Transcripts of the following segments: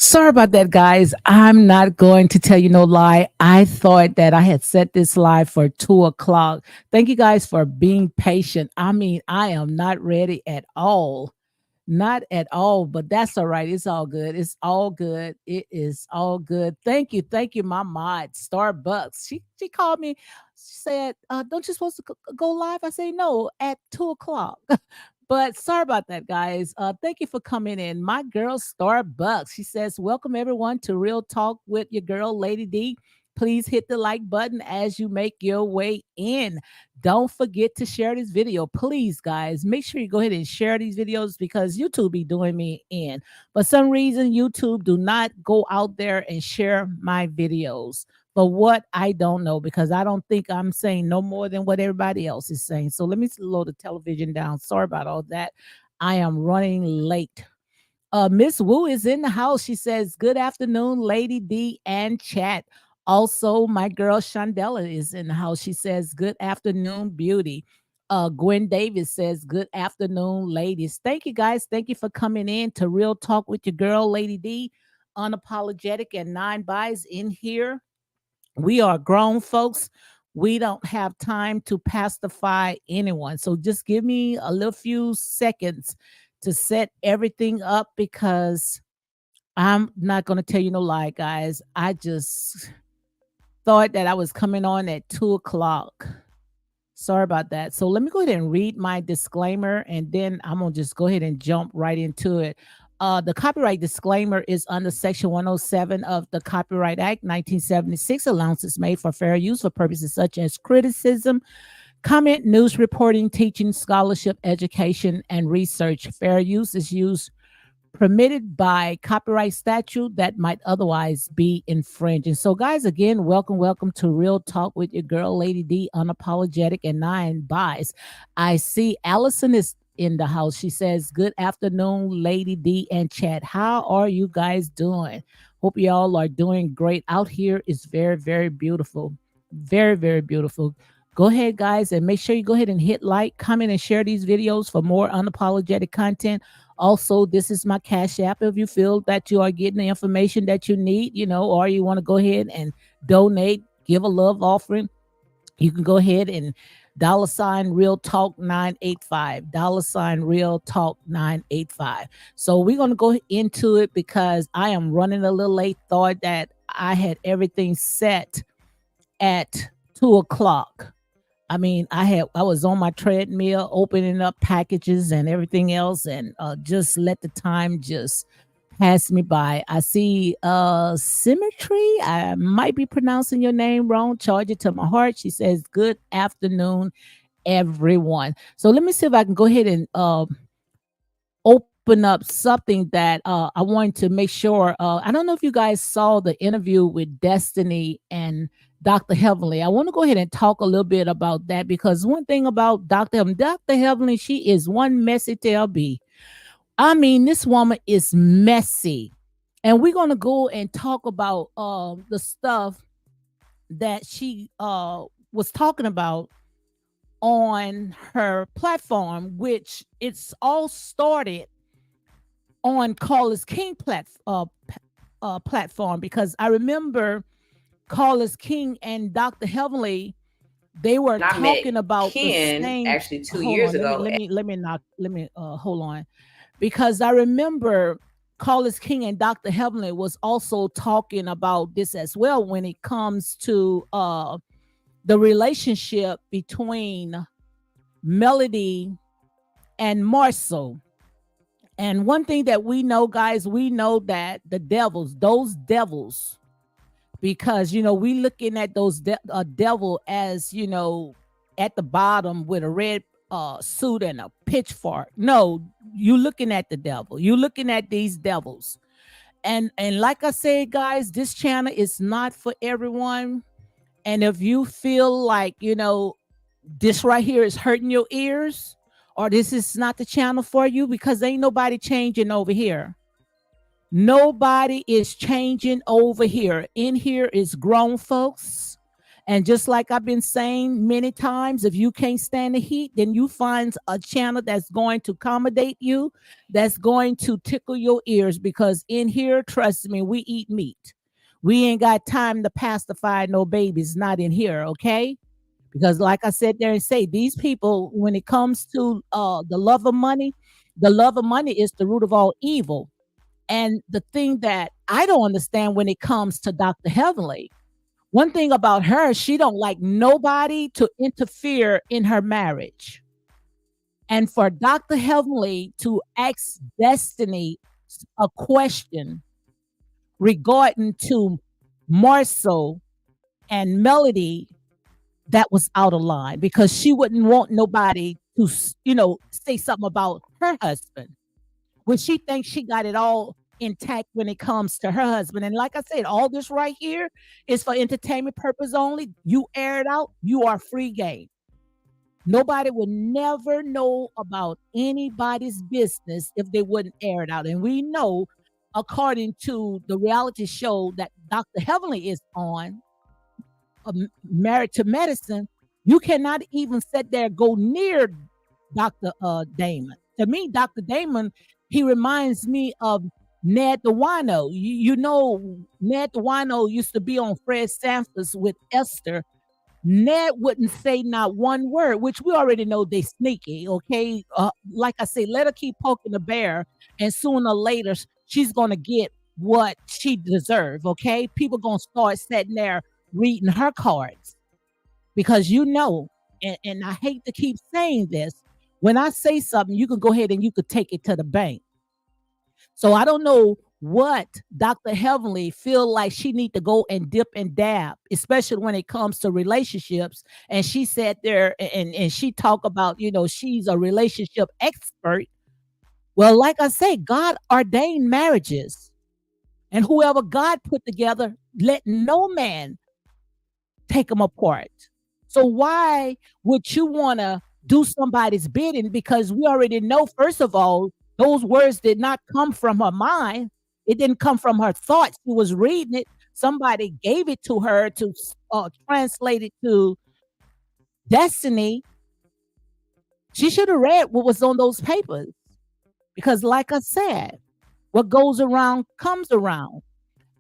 Sorry about that, guys. I'm not going to tell you no lie. I thought that I had set this live for 2 o'clock. Thank you guys for being patient. I mean, I am not ready at all. Not at all, but that's all right. It's all good. It's all good. It is all good. Thank you. Thank you, my mod, Starbucks. She called me. She said, don't you supposed to go live? I say, no, at 2 o'clock. But sorry about that, guys. Thank you for coming in. My girl, Starbucks. She says, welcome everyone to Real Talk with your girl, Lady D. Please hit the like button as you make your way in. Don't forget to share this video. Please, guys, make sure you go ahead and share these videos because YouTube be doing me in. For some reason, YouTube do not go out there and share my videos. But what I don't know, because I don't think I'm saying no more than what everybody else is saying. So let me slow the television down. Sorry about all that. I am running late. Miss Wu is in the house. She says, good afternoon, Lady D and chat. Also, my girl Shondella is in the house. She says, good afternoon, beauty. Gwen Davis says, good afternoon, ladies. Thank you, guys. Thank you for coming in to Real Talk with your girl, Lady D. Unapologetic and nine buys in here. We are grown folks. We don't have time to pacify anyone. So just give me a little few seconds to set everything up because I'm not going to tell you no lie, guys. I just thought that I was coming on at 2 o'clock. Sorry about that. So let me go ahead and read my disclaimer and then I'm going to just go ahead and jump right into it. The copyright disclaimer is under Section 107 of the Copyright Act 1976. Allowances made for fair use for purposes such as criticism, comment, news reporting, teaching, scholarship, education, and research. Fair use is used permitted by copyright statute that might otherwise be infringing. So, guys, again, welcome to Real Talk with your girl, Lady D, unapologetic and nine buys. I see Allison is in the house. She says, good afternoon, Lady D and chat. How are you guys doing? Hope y'all are doing great. Out here is very, very beautiful. Very, very beautiful. Go ahead, guys, and make sure you go ahead and hit like, comment, and share these videos for more unapologetic content. Also, this is my Cash App. If you feel that you are getting the information that you need, or you want to go ahead and donate, give a love offering, you can go ahead and $ Real Talk 985, $ Real Talk 985. So we're going to go into it because I am running a little late. Thought that I had everything set at 2 o'clock. I mean, I was on my treadmill opening up packages and everything else, and just let the time just pass me by. I see Symmetry. I might be pronouncing your name wrong. Charge it to my heart. She says, "Good afternoon, everyone." So let me see if I can go ahead and open up something that I wanted to make sure. I don't know if you guys saw the interview with Destiny and Dr. Heavenly. I want to go ahead and talk a little bit about that because one thing about Dr. Heavenly, she is one messy TLB. I mean, this woman is messy. And we're going to go and talk about the stuff that she was talking about on her platform, which it's all started on Carlos King platform because I remember Carlos King and Dr. Heavenly, they were talking about the same. Actually 2 Hold years on, ago. let me hold on, because I remember Carlos King and Dr. Heavenly was also talking about this as well when it comes to the relationship between Melody and Marcel. And one thing that we know, guys, we know that those devils, because we looking at those devil as at the bottom with a red suit and a pitchfork. No, you looking at the devil. You looking at these devils, and like I said, guys, this channel is not for everyone. And if you feel like this right here is hurting your ears, or this is not the channel for you, because ain't nobody changing over here. Nobody is changing over here. In here is grown folks And just like I've been saying many times, if you can't stand the heat, then you find a channel that's going to accommodate you, that's going to tickle your ears. Because in here, trust me, we eat meat. We ain't got time to pacify no babies, not in here, okay? Because like I said there and say, these people, when it comes to the love of money is the root of all evil. And the thing that I don't understand when it comes to Dr. Heavenly, one thing about her, she don't like nobody to interfere in her marriage. And for Dr. Heavenly to ask Destiny a question regarding to Marcel and Melody, that was out of line because she wouldn't want nobody to, say something about her husband. When she thinks she got it all intact when it comes to her husband. And like I said, all this right here is for entertainment purpose only. You air it out, you are free game. Nobody would never know about anybody's business if they wouldn't air it out. And we know, according to the reality show that Dr. Heavenly is on, Married to Medicine, you cannot even sit there go near Dr. Damon. To me, Dr. Damon, he reminds me of Ned the Wino. You know, Ned the Wino used to be on Fred Sanford's with Esther. Ned wouldn't say not one word, which we already know they sneaky. Okay, like I say, let her keep poking the bear, and sooner or later she's gonna get what she deserves. Okay, people gonna start sitting there reading her cards because and I hate to keep saying this. When I say something, you can go ahead and you could take it to the bank. So I don't know what Dr. Heavenly feel like she need to go and dip and dab, especially when it comes to relationships. And she sat there and she talk about, she's a relationship expert. Well, like I say, God ordained marriages. And whoever God put together, let no man take them apart. So why would you want to do somebody's bidding? Because we already know, first of all, those words did not come from her mind. It didn't come from her thoughts. She was reading it. Somebody gave it to her to translate it to Destiny. She should have read what was on those papers. Because like I said, what goes around comes around.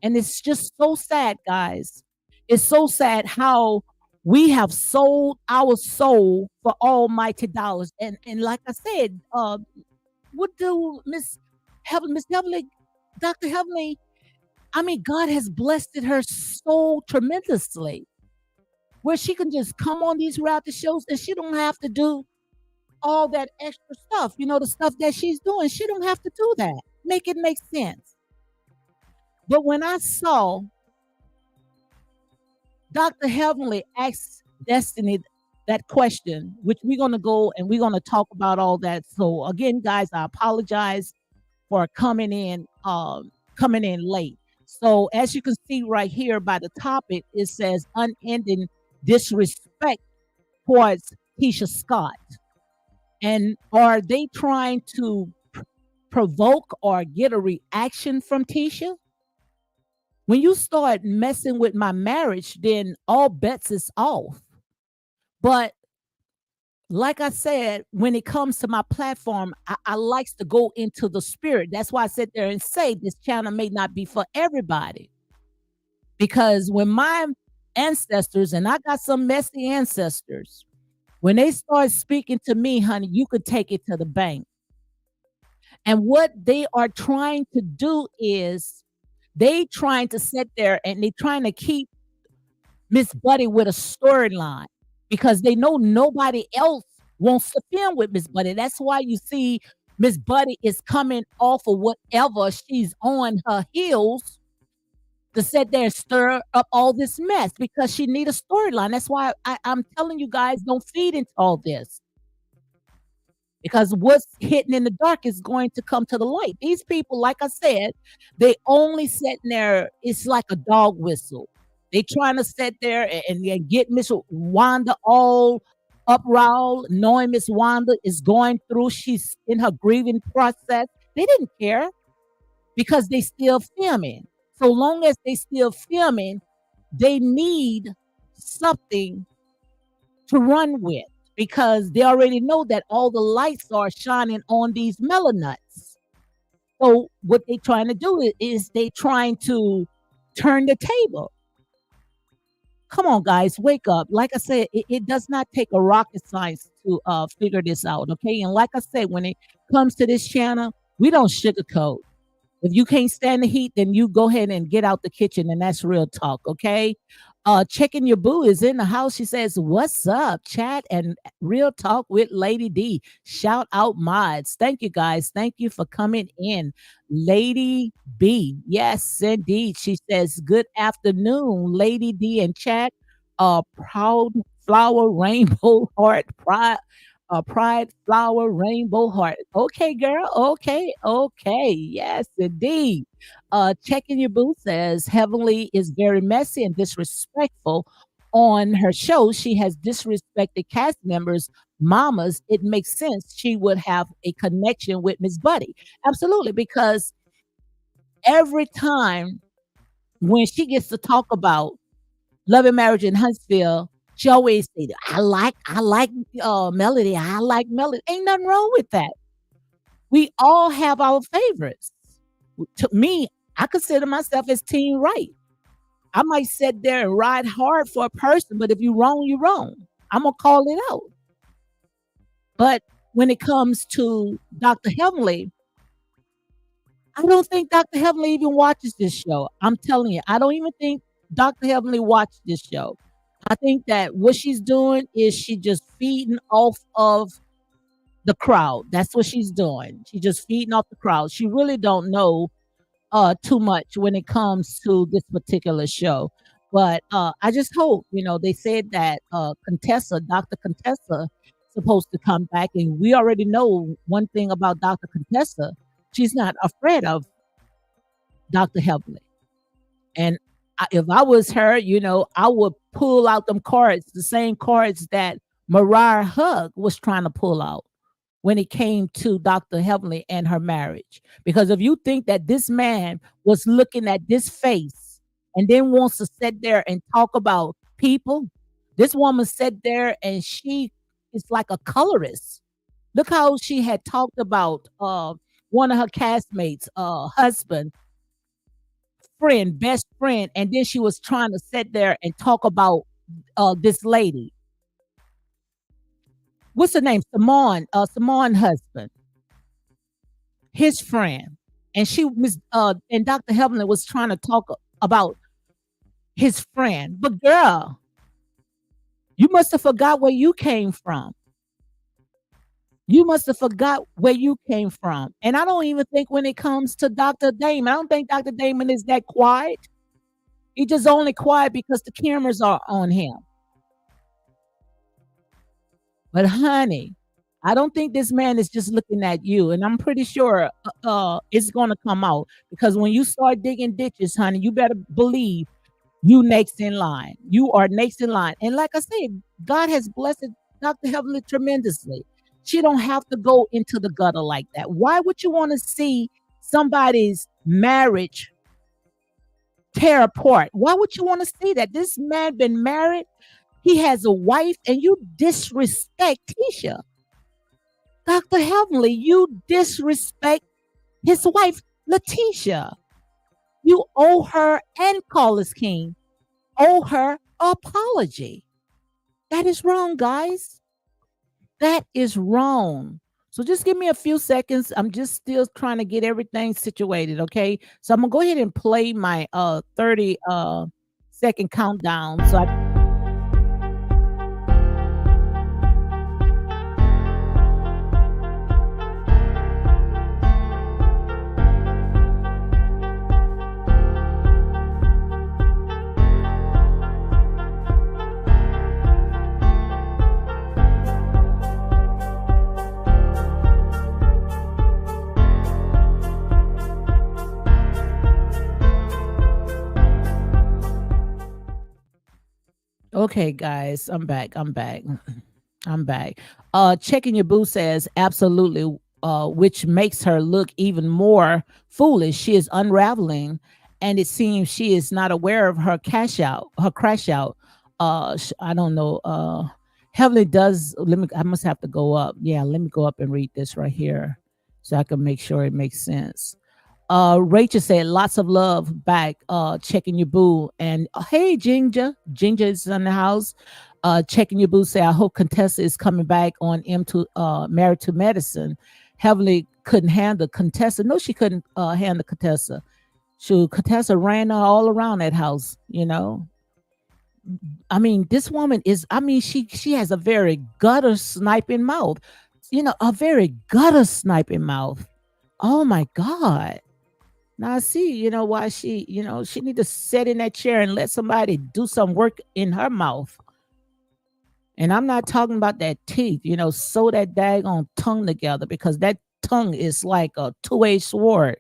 And it's just so sad, guys. It's so sad how we have sold our soul for almighty dollars. And like I said, what do Miss Heavenly, Dr. Heavenly, I mean, God has blessed her so tremendously where she can just come on these reality shows and she don't have to do all that extra stuff, the stuff that she's doing. She don't have to do that. Make it make sense. But when I saw Dr. Heavenly asked Destiny that question, which we're going to go and we're going to talk about all that. So again, guys, I apologize for coming in late. So as you can see right here by the topic, it says unending disrespect towards Tisha Scott. And are they trying to provoke or get a reaction from Tisha? When you start messing with my marriage, then all bets is off. But like I said, when it comes to my platform, I likes to go into the spirit. That's why I sit there and say this channel may not be for everybody. Because when my ancestors, and I got some messy ancestors, when they start speaking to me, honey, you could take it to the bank. And what they are trying to do is they trying to sit there and they trying to keep Miss Buddy with a storyline because they know nobody else wants to film with Miss Buddy. That's why you see Miss Buddy is coming off of whatever she's on her heels to sit there and stir up all this mess because she need a storyline. That's why I'm telling you guys, don't feed into all this. Because what's hidden in the dark is going to come to the light. These people, like I said, they only sit there. It's like a dog whistle. They trying to sit there and get Miss Wanda all uproar, knowing Miss Wanda is going through. She's in her grieving process. They didn't care because they still filming. So long as they still filming, they need something to run with because they already know that all the lights are shining on these melanuts. So what they trying to do is they trying to turn the table. Come on, guys, wake up. Like I said, it does not take a rocket science to figure this out. Okay. And like I said, when it comes to this channel, we don't sugarcoat. If you can't stand the heat, then you go ahead and get out the kitchen, and that's real talk, okay? Checking your boo is in the house. She says, "What's up, chat and real talk with Lady D." Shout out mods. Thank you guys. Thank you for coming in, Lady B. Yes, indeed. She says, "Good afternoon, Lady D and chat." Proud flower rainbow heart pride pride flower rainbow heart. Okay, girl. Okay, okay. Yes, indeed. Checking your booth says Heavenly is very messy and disrespectful. On her show, she has disrespected cast members, mamas. It makes sense she would have a connection with Miss Buddy. Absolutely, because every time when she gets to talk about Love and Marriage in Huntsville, she always say, I like Melody. I like Melody. Ain't nothing wrong with that. We all have our favorites. To me, I consider myself as team right. I might sit there and ride hard for a person, but if you're wrong, you're wrong. I'm gonna call it out. But when it comes to Dr. Heavenly, I don't think Dr. Heavenly even watches this show. I'm telling you, I don't even think Dr. Heavenly watched this show. I think that what she's doing is she just feeding off of the crowd. That's what she's doing. She's just feeding off the crowd. She really don't know too much when it comes to this particular show. But I just hope, they said that Contessa, Dr. Contessa, supposed to come back, and we already know one thing about Dr. Contessa. She's not afraid of Dr. Heavenly. And if I was her, I would pull out them cards, the same cards that Mariah Hug was trying to pull out when it came to Dr. Heavenly and her marriage. Because if you think that this man was looking at this face and then wants to sit there and talk about people, this woman sat there and she is like a colorist. Look how she had talked about one of her castmates, husband, friend, best friend, and then she was trying to sit there and talk about this lady. What's her name? Simone husband, his friend, and she was and Dr. Heavenly was trying to talk about his friend. But girl, you must have forgot where you came from. You must have forgot where you came from. And I don't even think when it comes to Dr. Damon, I don't think Dr. Damon is that quiet. He's just only quiet because the cameras are on him. But honey, I don't think this man is just looking at you. And I'm pretty sure it's going to come out because when you start digging ditches, honey, you better believe you next in line. You are next in line. And like I said, God has blessed Dr. Heavenly tremendously. She don't have to go into the gutter like that. Why would you want to see somebody's marriage tear apart? Why would you want to see that? This man been married. He has a wife and you disrespect Tisha. Dr. Heavenly, you disrespect his wife, Letitia. You owe her and Carlos King owe her apology. That is wrong, guys. That is wrong. So just give me a few seconds. I'm just still trying to get everything situated, okay? So I'm gonna go ahead and play my 30 second countdown. So okay, guys, I'm back. I'm back. I'm back. Checking your boo says absolutely, which makes her look even more foolish. She is unraveling, and it seems she is not aware of her crash out. I don't know. Heavenly does. Let me. I must have to go up. Yeah, let me go up and read this right here, so I can make sure it makes sense. Rachel said, "Lots of love back. Checking your boo." And hey, Ginger. Ginger is in the house. Checking your boo. Say, "I hope Contessa is coming back on M to Married to Medicine." Heavenly couldn't handle Contessa. No, she couldn't handle Contessa. Contessa ran her all around that house. I mean, this woman is, I mean, she has a very gutter sniping mouth. A very gutter sniping mouth. Oh my God. Now I see, why she need to sit in that chair and let somebody do some work in her mouth. And I'm not talking about that teeth, sew that daggone tongue together, because that tongue is like a two-edged sword.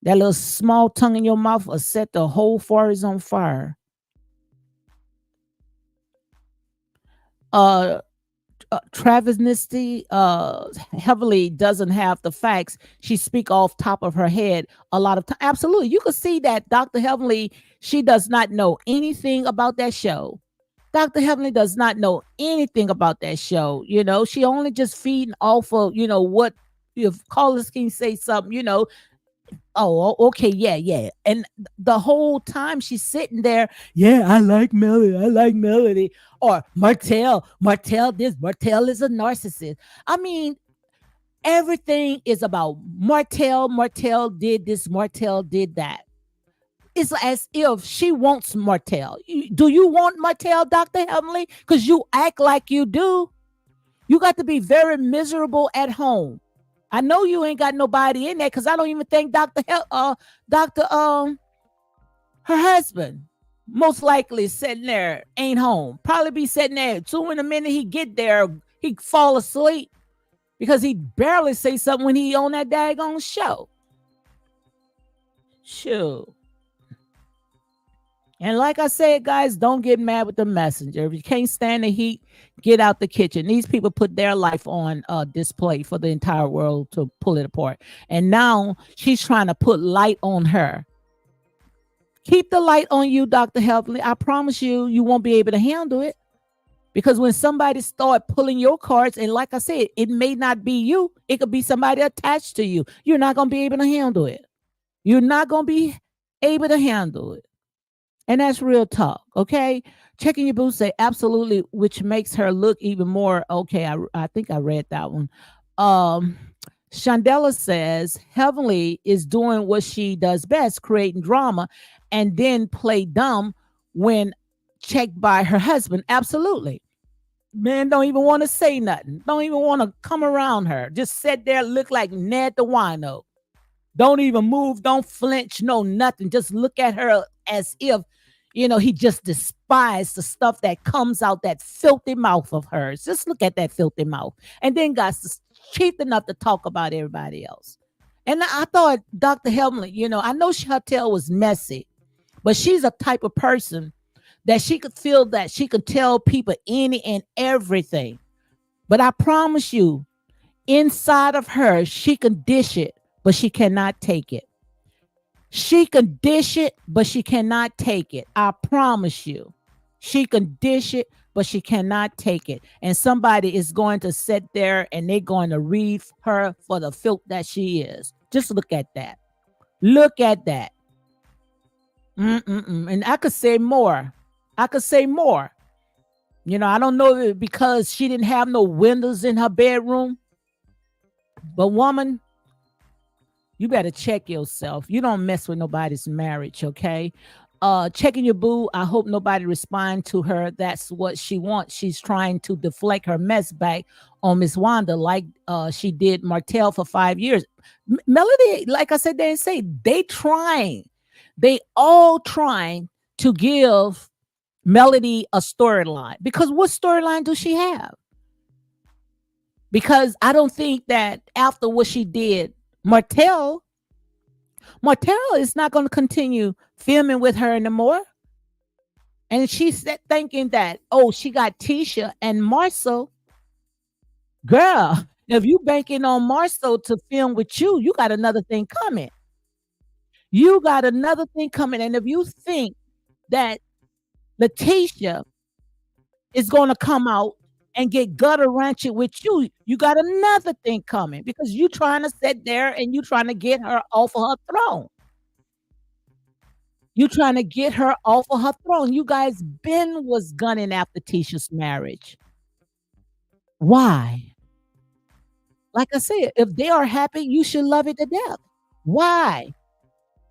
That little small tongue in your mouth will set the whole forest on fire. Uh Travesty heavily doesn't have the facts. She speak off top of her head a lot of time. Absolutely, you can see that Dr. Heavenly, she does not know anything about that show. Dr. Heavenly does not know anything about that show. She only just feeding off of what, if callers can say something. Oh, okay, yeah, yeah. And the whole time she's sitting there, yeah, I like Melody, I like Melody. Or Martell this, Martell is a narcissist. I mean, everything is about Martell did this, Martell did that. It's as if she wants Martell. Do you want Martell, Dr. Heavenly? Because you act like you do. You got to be very miserable at home. I know you ain't got nobody in there, because I don't even think Doctor her husband most likely sitting there ain't home. Probably be sitting there too. In a minute he get there, he fall asleep, because he barely say something when he on that daggone show. Shoot. And like I said, guys, don't get mad with the messenger. If you can't stand the heat, get out the kitchen. These people put their life on display for the entire world to pull it apart. And now she's trying to put light on her. Keep the light on you, Dr. Heavenly. I promise you, you won't be able to handle it. Because when somebody start pulling your cards, and like I said, it may not be you. It could be somebody attached to you. You're not going to be able to handle it. You're not going to be able to handle it. And that's real talk, okay? Checking your boots say absolutely, which makes her look even more okay. I think I read that one. Um, Chandela says Heavenly is doing what she does best, creating drama, and then play dumb when checked by her husband. Absolutely. Man, don't even want to say nothing. Don't even want to come around her. Just sit there, look like Ned the wino. Don't even move, don't flinch, no nothing. Just look at her as if, he just despised the stuff that comes out that filthy mouth of hers. Just look at that filthy mouth. And then got cheap enough to talk about everybody else. And I thought Dr. Heavenly, I know her tail was messy, but she's a type of person that she could feel that she could tell people any and everything. But I promise you, inside of her, she can dish it, but she cannot take it. She can dish it, but she cannot take it. I promise you. She can dish it, but she cannot take it. And somebody is going to sit there and they're going to read her for the filth that she is. Just look at that. Look at that. And I could say more. I could say more. I don't know if it because she didn't have no windows in her bedroom. But woman, you better check yourself. You don't mess with nobody's marriage, okay? Checking your boo. I hope nobody respond to her. That's what she wants. She's trying to deflect her mess back on Miss Wanda, like she did Martell for 5 years. Melody, like I said, they trying. They all trying to give Melody a storyline. Because what storyline does she have? Because I don't think that after what she did, Martell is not going to continue filming with her anymore. And she's thinking that, oh, she got Tisha and Marcel. Girl, if you banking on Marcel to film with you, you got another thing coming. You got another thing coming. And if you think that Letitia is going to come out and get gutter wrenching with you. You got another thing coming because you trying to sit there and you trying to get her off of her throne. You trying to get her off of her throne. You guys been was gunning after Tisha's marriage. Why? Like I said, if they are happy, you should love it to death. Why?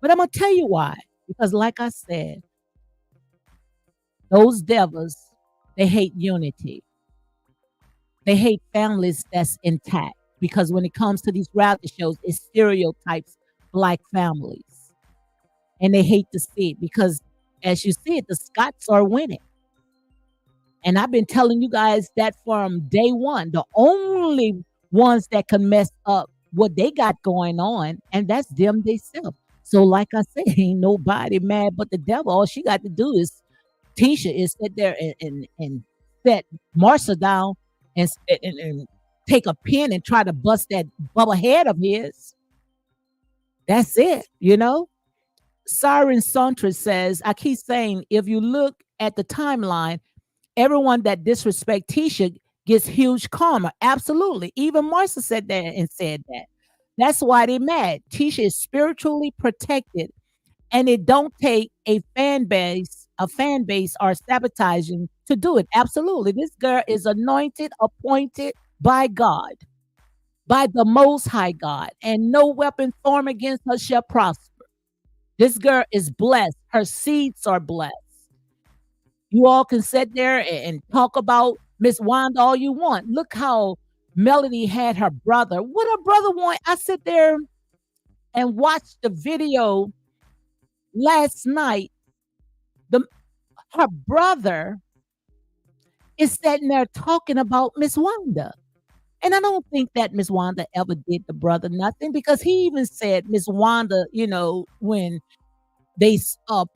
But I'm gonna tell you why. Because like I said, those devils, they hate unity. They hate families that's intact. Because when it comes to these reality shows, it stereotypes black families. And they hate to see it because as you see it, the Scots are winning. And I've been telling you guys that from day one. The only ones that can mess up what they got going on, and that's them themselves. So, like I said, ain't nobody mad but the devil. All she got to do is Tisha is sit there and set Marcia down and take a pin and try to bust that bubble head of his. That's it, you know? Siren Santra says, I keep saying, if you look at the timeline, everyone that disrespect Tisha gets huge karma. Absolutely. Even Marcia said that and said that. That's why they mad. Tisha is spiritually protected, and it don't take a fan base or sabotaging to do it. Absolutely. This girl is anointed, appointed by God, by the most high God, and no weapon formed against her shall prosper. This girl is blessed. Her seeds are blessed. You all can sit there and talk about Miss Wanda all you want. Look how Melody had her brother. What her brother want? I sit there and watched the video last night. The Her brother is sitting there talking about Miss Wanda. And I don't think that Miss Wanda ever did the brother nothing because he even said Miss Wanda, when they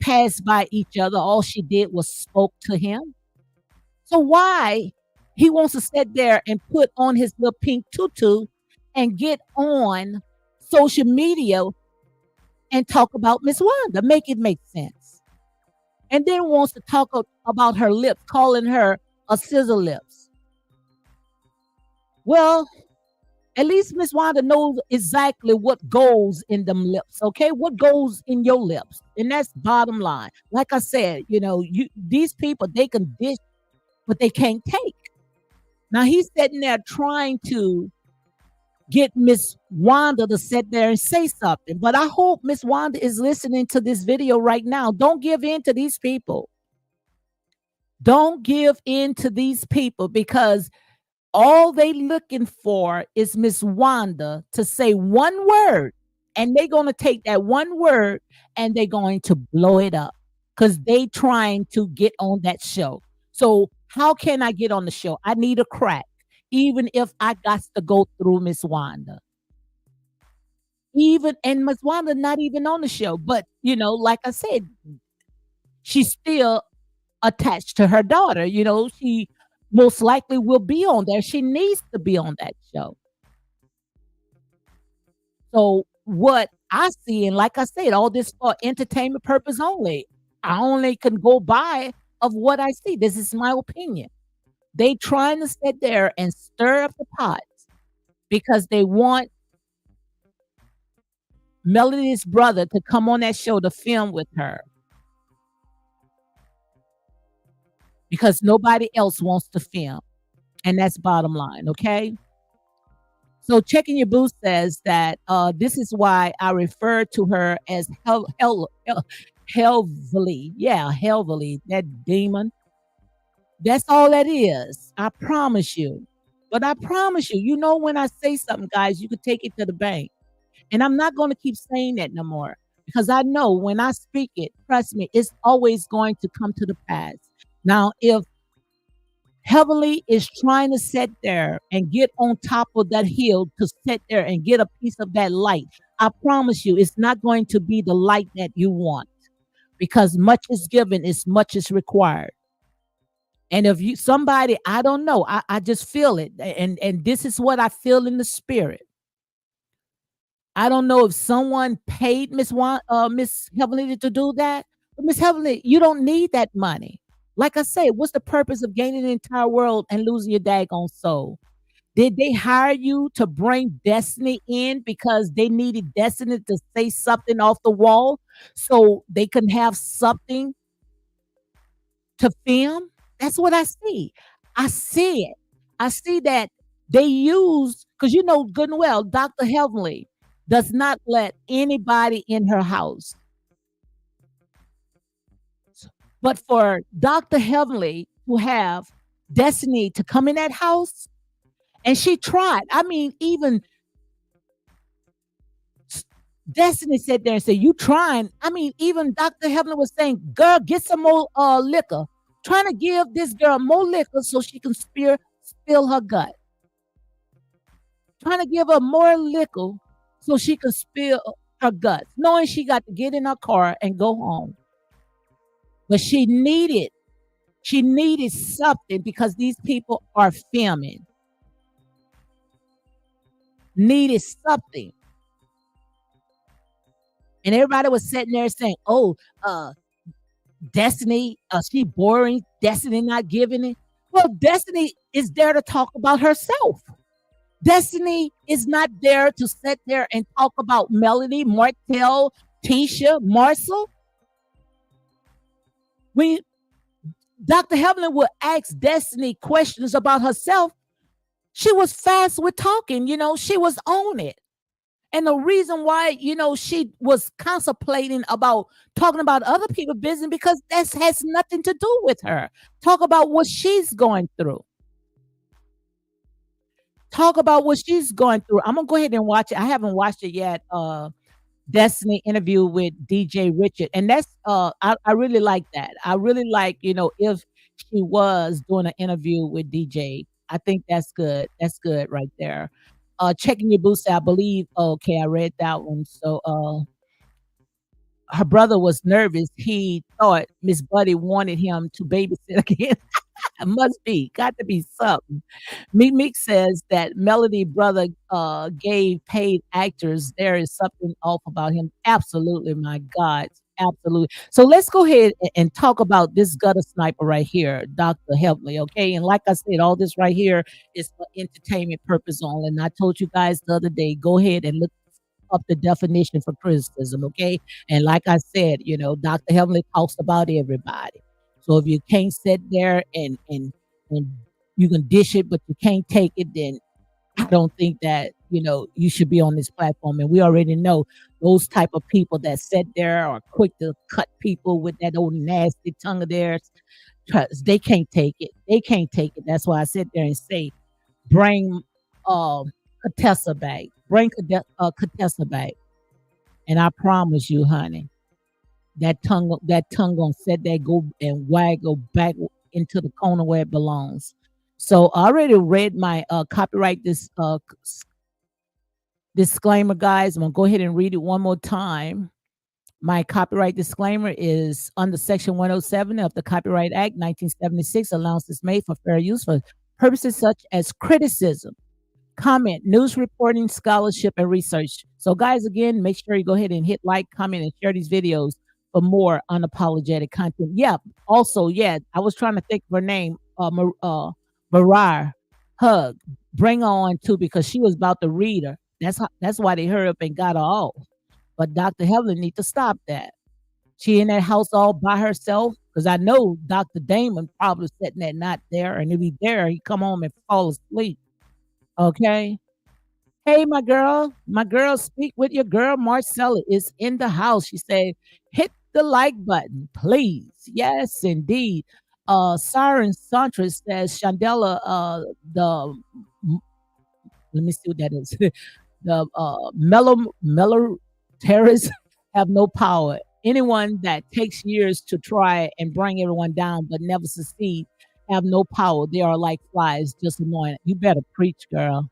passed by each other, all she did was spoke to him. So why he wants to sit there and put on his little pink tutu and get on social media and talk about Miss Wanda? Make it make sense. And then wants to talk about her lips, calling her a scissor lips. Well, at least Miss Wanda knows exactly what goes in them lips, okay? What goes in your lips. And that's bottom line. Like I said, these people, they can dish, but they can't take. Now he's sitting there trying to get Miss Wanda to sit there and say something. But I hope Miss Wanda is listening to this video right now. Don't give in to these people. Don't give in to these people because all they looking for is Miss Wanda to say one word, and they're going to take that one word and they're going to blow it up because they trying to get on that show. So how can I get on the show? I need a crack, even if I got to go through Miss Wanda. And Miss Wanda not even on the show, but like I said, she's still attached to her daughter. She most likely will be on there. She needs to be on that show. So what I see, and like I said, all this for entertainment purpose only. I only can go by of what I see. This is my opinion. They trying to sit there and stir up the pot because they want Melody's brother to come on that show to film with her. Because nobody else wants to film. And that's bottom line, okay? So Checking Your Booth says that this is why I refer to her as Helvely. Yeah, Helvely, that demon. That's all that is. I promise you. But I promise you, when I say something, guys, you could take it to the bank. And I'm not going to keep saying that no more because I know when I speak it, trust me, it's always going to come to the pass. Now, if Heavenly is trying to sit there and get on top of that hill to sit there and get a piece of that light, I promise you, it's not going to be the light that you want because much is given is much is required. And if somebody, I don't know, I just feel it. And this is what I feel in the spirit. I don't know if someone paid Miss Heavenly to do that. But Miss Heavenly, you don't need that money. Like I said, what's the purpose of gaining the entire world and losing your daggone soul? Did they hire you to bring Destiny in because they needed Destiny to say something off the wall so they can have something to film? That's what I see. I see it. I see that they use, because you know good and well, Dr. Heavenly does not let anybody in her house. But for Dr. Heavenly to have Destiny to come in that house, and she tried. I mean, even Destiny sat there and said, "You trying?" I mean, even Dr. Heavenly was saying, "Girl, get some more liquor." Trying to give this girl more liquor so she can spill her gut. Trying to give her more liquor so she can spill her guts, knowing she got to get in her car and go home. But she needed something because these people are filming. Needed something. And everybody was sitting there saying, "Oh, Destiny, she boring. Destiny not giving it." Well, Destiny is there to talk about herself. Destiny is not there to sit there and talk about Melody, Martell, Tisha, Marcel. When Dr. Heavenly would ask Destiny questions about herself, she was fast with talking. She was on it. And the reason why, she was contemplating about talking about other people's business because that has nothing to do with her. Talk about what she's going through. Talk about what she's going through. I'm gonna go ahead and watch it. I haven't watched it yet. Destiny interview with DJ Richard, and that's I really like that. I really like if she was doing an interview with DJ. I think that's good. That's good right there. Checking your boots, I believe. Okay, I read that one. So her brother was nervous. He thought Miss Buddy wanted him to babysit again. Must be, got to be something. Meek says that Melody brother gave paid actors. There is something off about him. Absolutely, my God. Absolutely. So let's go ahead and talk about this gutter sniper right here, Dr. Helpley. Okay. And like I said, all this right here is for entertainment purpose only. And I told you guys the other day, go ahead and look up the definition for criticism. Okay. And like I said, Dr. Heavenly talks about everybody. So if you can't sit there and you can dish it, but you can't take it, then I don't think that you should be on this platform. And we already know those type of people that sit there are quick to cut people with that old nasty tongue of theirs. Trust, they can't take it. They can't take it. That's why I sit there and say, bring Contessa back. Bring Contessa back. And I promise you, honey, that tongue gonna set that go and go back into the corner where it belongs. So I already read my copyright disclaimer, guys. I'm gonna go ahead and read it one more time. My copyright disclaimer is under Section 107 of the Copyright Act 1976. Allowance is made for fair use for purposes such as criticism, comment, news reporting, scholarship, and research. So, guys, again, make sure you go ahead and hit like, comment, and share these videos for more unapologetic content. Yeah. Also, yeah, I was trying to think of her name, Marar Hug. Bring her on too because she was about to read her. That's why they hurry up and got her off. But Dr. Helen need to stop that. She in that house all by herself because I know Dr. Damon probably sitting there not there, and if he there, he come home and fall asleep. Okay. Hey, my girl, speak with your girl. Marcella is in the house. She said, hit the like button, please. Yes, indeed. Siren Santra says, Chandela, let me see what that is. The mellow terrorists have no power. Anyone that takes years to try and bring everyone down but never succeed have no power. They are like flies, just annoying. You better preach, girl.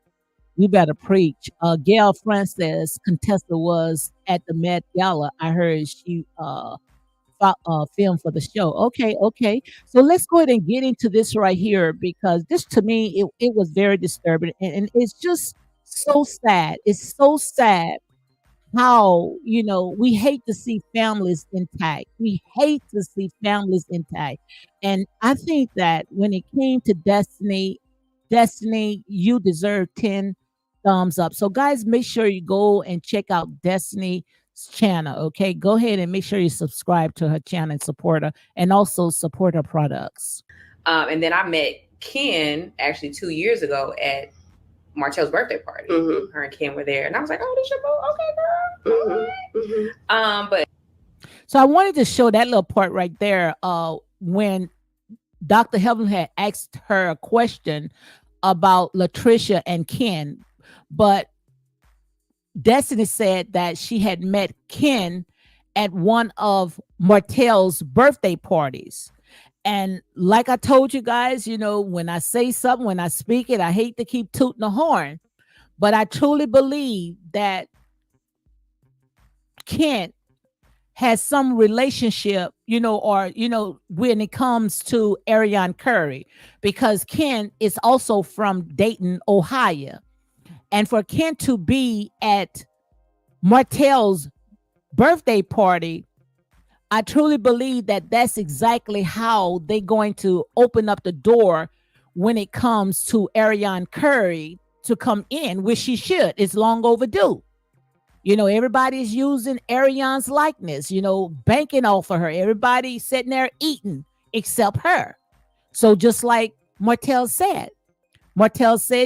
You better preach. Gail Francis Contessa was at the Met Gala. I heard she filmed for the show. Okay, okay. So let's go ahead and get into this right here because this to me it was very disturbing and it's just so sad. It's so sad how, we hate to see families intact. We hate to see families intact. And I think that when it came to Destiny, you deserve 10 thumbs up. So guys, make sure you go and check out Destiny's channel. Okay. Go ahead and make sure you subscribe to her channel and support her, and also support her products. And then I met Ken actually 2 years ago at Martell's birthday party. Her and Ken were there, and I was like, "Oh, this your boo? Okay, girl." But so I wanted to show that little part right there. When Dr. Heaven had asked her a question about Latricia and Ken, but Destiny said that she had met Ken at one of Martell's birthday parties. And like I told you guys, when I say something, when I speak it, I hate to keep tooting the horn, but I truly believe that Ken has some relationship, when it comes to Ariane Curry, because Ken is also from Dayton, Ohio. And for Ken to be at Martell's birthday party, I truly believe that that's exactly how they're going to open up the door when it comes to Ariane Curry to come in, which she should. It's long overdue. Everybody's using Ariane's likeness, banking off of her. Everybody's sitting there eating except her. So just like Martell said,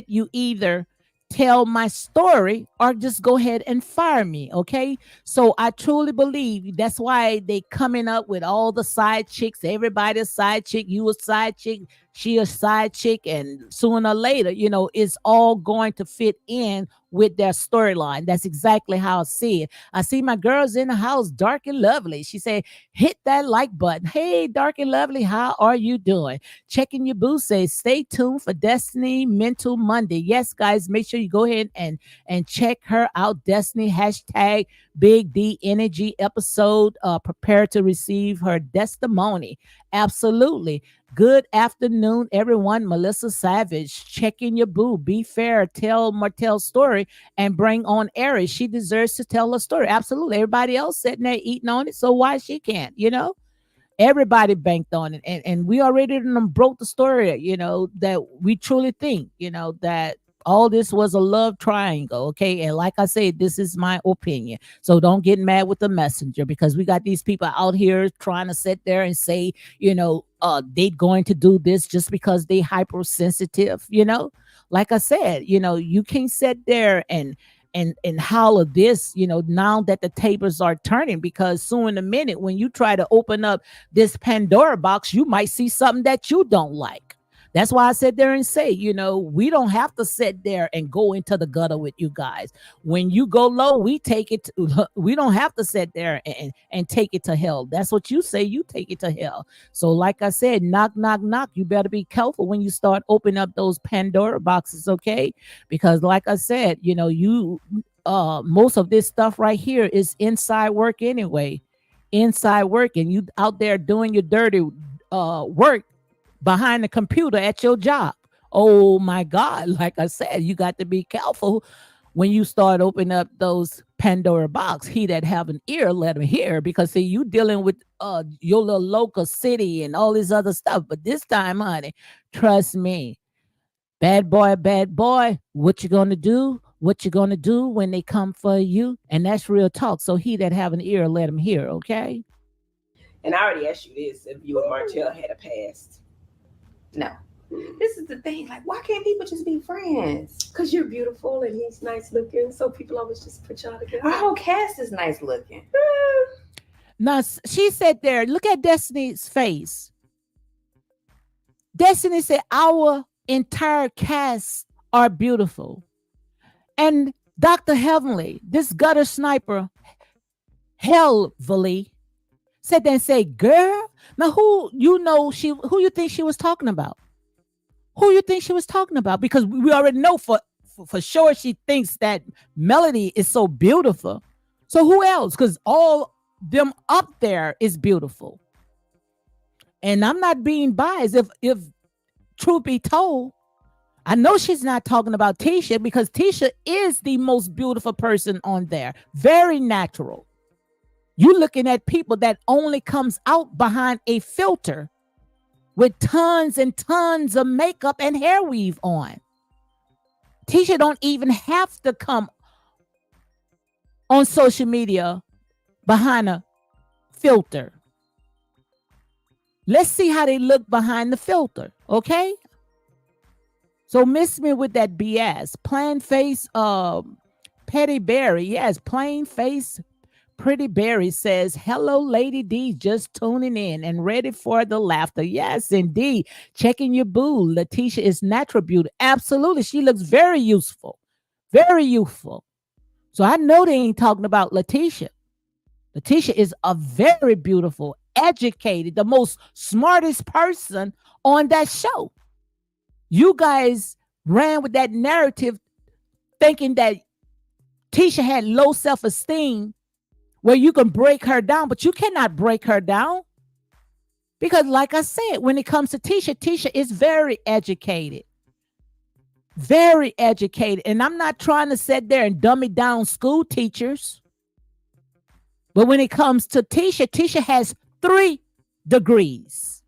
you either tell my story or just go ahead and fire me. Okay. So I truly believe that's why they coming up with all the side chicks, everybody a side chick, you a side chick, she a side chick, and sooner or later, it's all going to fit in with their storyline. That's exactly how I see it. I see my girls in the house, Dark and Lovely. She said, hit that like button. Hey, Dark and Lovely, how are you doing? Checking your boo says, stay tuned for Destiny Mental Monday. Yes, guys, make sure you go ahead and check her out. Destiny hashtag Big D Energy episode. Prepare to receive her testimony. Absolutely. Good afternoon, everyone. Melissa Savage, checking your boo. Be fair. Tell Martell's story and bring on Aries. She deserves to tell a story. Absolutely. Everybody else sitting there eating on it. So why she can't, Everybody banked on it. And we already broke the story, that we truly think, that all this was a love triangle. Okay. And like I said, this is my opinion. So don't get mad with the messenger, because we got these people out here trying to sit there and say, they going to do this just because they hypersensitive, Like I said, you can't sit there and holler this, now that the tables are turning, because soon in a minute, when you try to open up this Pandora box, you might see something that you don't like. That's why I sit there and say, we don't have to sit there and go into the gutter with you guys. When you go low, we take it. We don't have to sit there and take it to hell. That's what you say. You take it to hell. So like I said, knock, knock, knock. You better be careful when you start opening up those Pandora boxes, okay? Because like I said, most of this stuff right here is inside work anyway. Inside work, and you out there doing your dirty work behind the computer at your job. Oh my God. Like I said, you got to be careful when you start opening up those Pandora box. He that have an ear, let him hear, because see, you dealing with your little local city and all this other stuff. But this time, honey, trust me, bad boy, what you gonna do? What you gonna do when they come for you? And that's real talk. So he that have an ear, let him hear, okay? And I already asked you this, if you and Martell had a past. No. This is the thing. Like, why can't people just be friends? Because you're beautiful and he's nice looking. So people always just put y'all together. Our whole cast is nice looking. Now, she said there, look at Destiny's face. Destiny said, our entire cast are beautiful. And Dr. Heavenly, this gutter sniper, Heavily, said that and say, girl, now who you think she was talking about? Who you think she was talking about? Because we already know for sure she thinks that Melody is so beautiful. So who else? Because all them up there is beautiful. And I'm not being biased. If truth be told, I know she's not talking about Tisha because Tisha is the most beautiful person on there. Very natural. You're looking at people that only comes out behind a filter with tons and tons of makeup and hair weave on. Tisha don't even have to come on social media behind a filter. Let's see how they look behind the filter, okay? So miss me with that BS. Plain face, Petty Berry. Yes, plain face Pretty Berry says, hello, Lady D, just tuning in and ready for the laughter. Yes, indeed. Checking your boo. Letitia is natural beauty. Absolutely. She looks very useful. Very youthful. So I know they ain't talking about Letitia. Letitia is a very beautiful, educated, the most smartest person on that show. You guys ran with that narrative thinking that Tisha had low self-esteem where you can break her down, but you cannot break her down. Because like I said, when it comes to Tisha, Tisha is very educated. Very educated. And I'm not trying to sit there and dummy down school teachers. But when it comes to Tisha, Tisha has 3 degrees.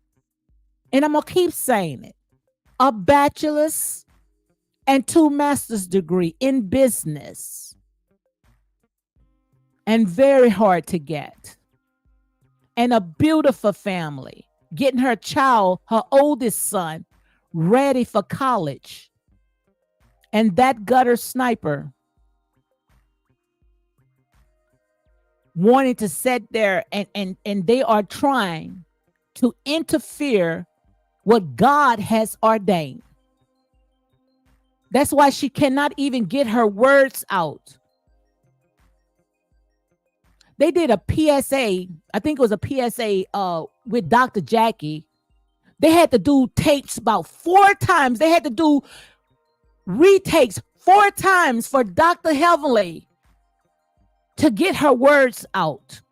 And I'm going to keep saying it. A bachelor's and 2 master's degree in business. And very hard to get. And a beautiful family. Getting her child, her oldest son, ready for college. And that gutter sniper wanting to sit there and they are trying to interfere what God has ordained. That's why she cannot even get her words out. They did a PSA, I think it was a PSA with Dr. Jackie. They had to do tapes about 4 times. They had to do retakes 4 times for Dr. Heavenly to get her words out.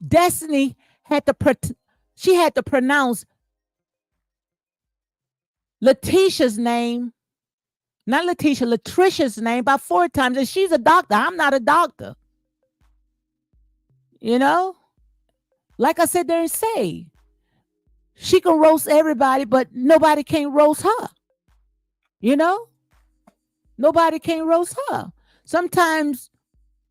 Destiny had to she had to pronounce Letitia's name, not Letitia, Latricia's name about 4 times. And she's a doctor. I'm not a doctor. You know? Like I said there and say, she can roast everybody, but nobody can roast her. You know? Nobody can roast her. Sometimes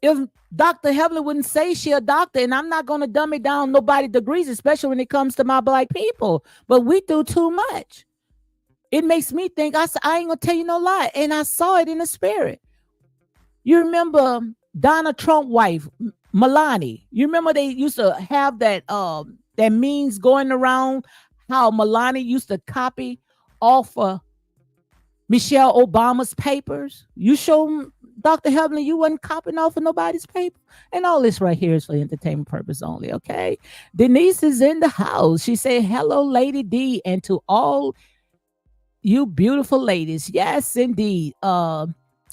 if Dr. Heavenly wouldn't say she a doctor, and I'm not going to dummy down nobody's degrees, especially when it comes to my Black people, but we do too much. It makes me think, I ain't going to tell you no lie, and I saw it in the spirit. You remember Donald Trump wife, Melania? You remember they used to have that memes going around how Melania used to copy off of Michelle Obama's papers? You show Dr. Heavenly you wasn't copying off of nobody's paper. And all this right here is for entertainment purpose only, okay? Denise is in the house. She said, hello, Lady D, and to all you beautiful ladies. Yes, indeed.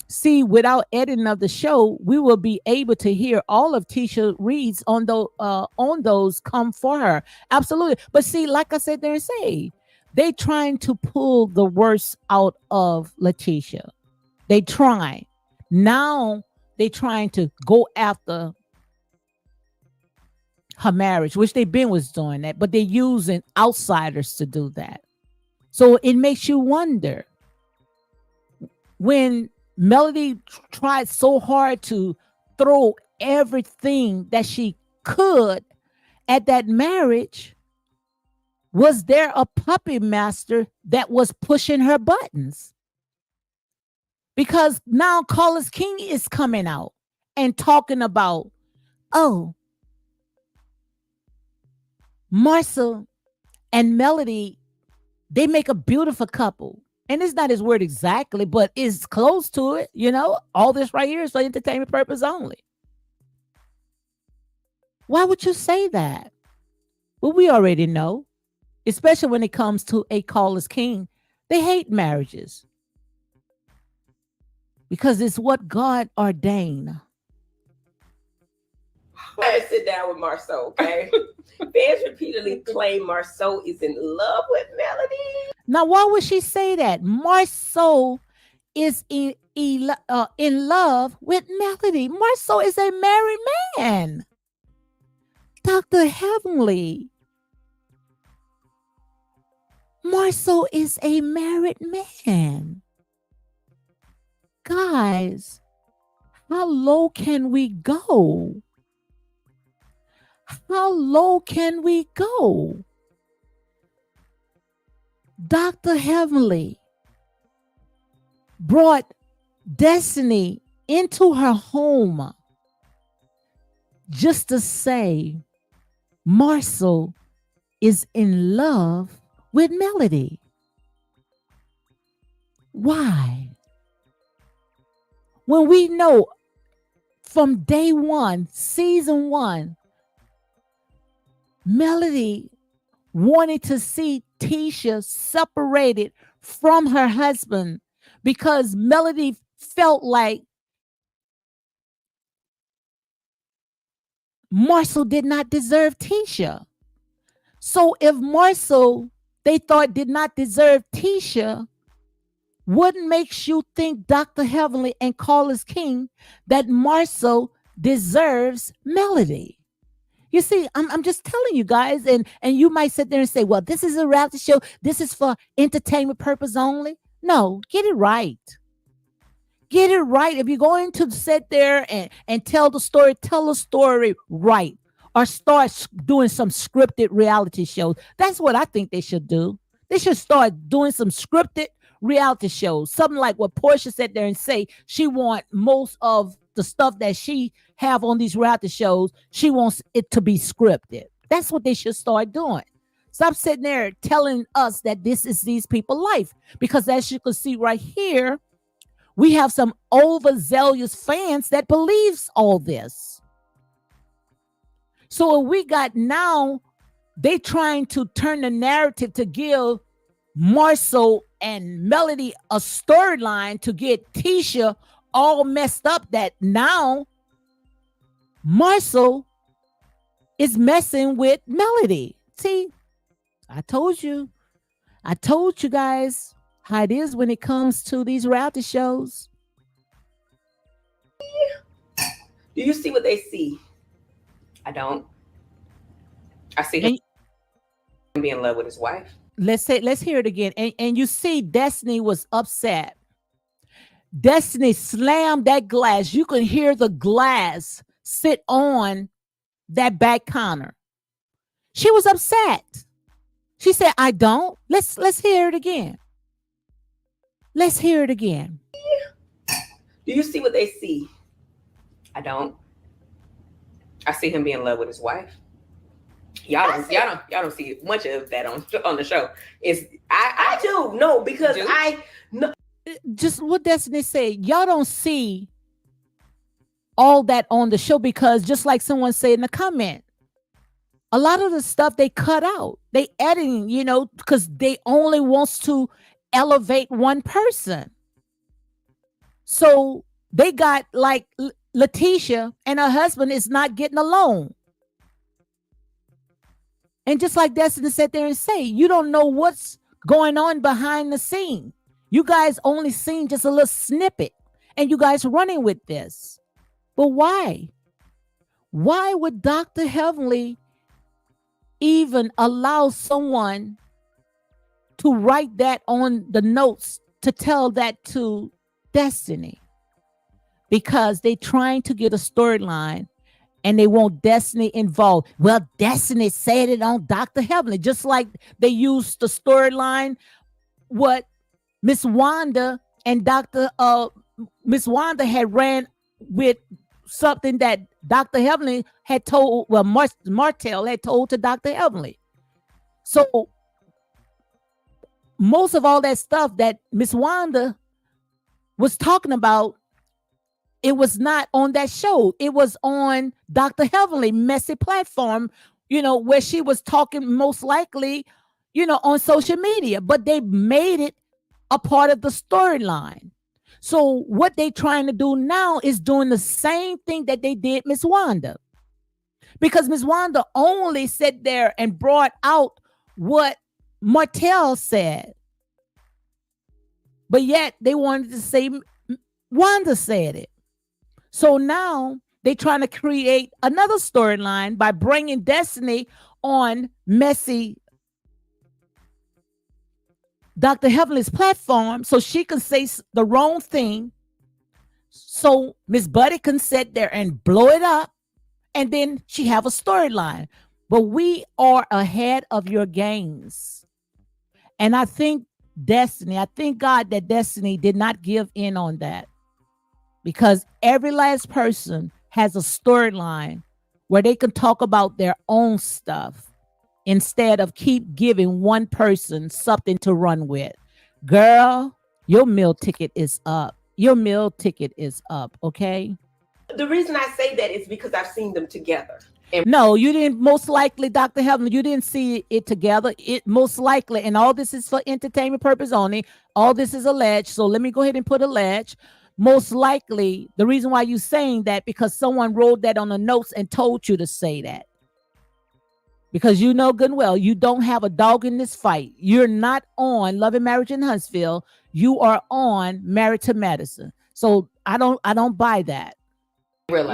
See, without editing of the show, we will be able to hear all of Tisha reads on those come for her. Absolutely. But see, like I said there and say, they trying to pull the worst out of Letitia. They trying. Now they trying to go after her marriage, which they been was doing that, but they're using outsiders to do that. So it makes you wonder, when Melody tried so hard to throw everything that she could at that marriage, was there a puppet master that was pushing her buttons? Because now Carlos King is coming out and talking about, oh, Marcel and Melody, they make a beautiful couple. And it's not his word exactly, but it's close to it. You know, all this right here is for entertainment purpose only. Why would you say that? Well, we already know, especially when it comes to a Carlos King, they hate marriages because it's what God ordained. I had to sit down with Marceau, okay? Fans repeatedly claim Marceau is in love with Melody. Now, why would she say that? Marceau is in love with Melody. Marceau is a married man. Dr. Heavenly. Marceau is a married man. Guys, how low can we go? How low can we go? Dr. Heavenly brought Destiny into her home just to say Marceau is in love with Melody. Why? When we know from day one, season one, Melody wanted to see Tisha separated from her husband because Melody felt like Marceau did not deserve Tisha. So if Marceau, they thought, did not deserve Tisha, what makes you think, Dr. Heavenly and Carlos King, that Marceau deserves Melody? You see, I'm just telling you guys, and you might sit there and say, well, this is a reality show. This is for entertainment purpose only. No, get it right. Get it right. If you're going to sit there and tell the story right. Or start doing some scripted reality shows. That's what I think they should do. They should start doing some scripted reality shows. Something like what Portia sat there and say she want most of the stuff that she have on these reality shows, she wants it to be scripted. That's what they should start doing. Stop sitting there telling us that this is these people's life. Because as you can see right here, we have some overzealous fans that believes all this. So we got now, they trying to turn the narrative to give Marceau and Melody a storyline to get Tisha all messed up, that now Marceau is messing with Melody. See, I told you guys how it is when it comes to these reality shows. Do you see what they see? I don't. I see him be in love with his wife. Let's hear it again. And you see, Destiny was upset. Destiny slammed that glass. You can hear the glass sit on that back counter. She was upset. She said, I don't. Let's hear it again. Let's hear it again. Do you see what they see? I don't. I see him be in love with his wife. Y'all don't see much of that on the show. I do. No, because I know. Just what Destiny said, y'all don't see all that on the show because just like someone said in the comment, a lot of the stuff they cut out. They editing, because they only wants to elevate one person. So they got like Letitia and her husband is not getting along. And just like Destiny sat there and say, you don't know what's going on behind the scene. You guys only seen just a little snippet and you guys running with this. But why? Why would Dr. Heavenly even allow someone to write that on the notes to tell that to Destiny? Because they trying to get a storyline and they want Destiny involved. Well, Destiny said it on Dr. Heavenly, just like they used the storyline, what Miss Wanda and Miss Wanda had ran with something that Dr. Heavenly had told, well, Martell had told to Dr. Heavenly. So most of all that stuff that Miss Wanda was talking about, it was not on that show. It was on Dr. Heavenly messy platform, where she was talking most likely, on social media, but they made it a part of the storyline. So what they trying to do now is doing the same thing that they did Miss Wanda. Because Miss Wanda only sat there and brought out what Martell said. but yet they wanted to say Wanda said it. So now they trying to create another storyline by bringing Destiny on messy Dr. Heavenly's platform so she can say the wrong thing. So Miss Buddy can sit there and blow it up, and then she have a storyline. But we are ahead of your games. And I think I thank God that Destiny did not give in on that, because every last person has a storyline where they can talk about their own stuff instead of keep giving one person something to run with. Girl, your meal ticket is up. Your meal ticket is up, okay? The reason I say that is because I've seen them together. No, you didn't. Most likely, Dr. Heaven, you didn't see it together. It most likely, and all this is for entertainment purpose only. All this is alleged. So let me go ahead and put alleged. Most likely, the reason why you saying that because someone wrote that on the notes and told you to say that. Because you know good and well, you don't have a dog in this fight. You're not on Love and Marriage in Huntsville. You are on Married to Medicine. So I don't buy that. In real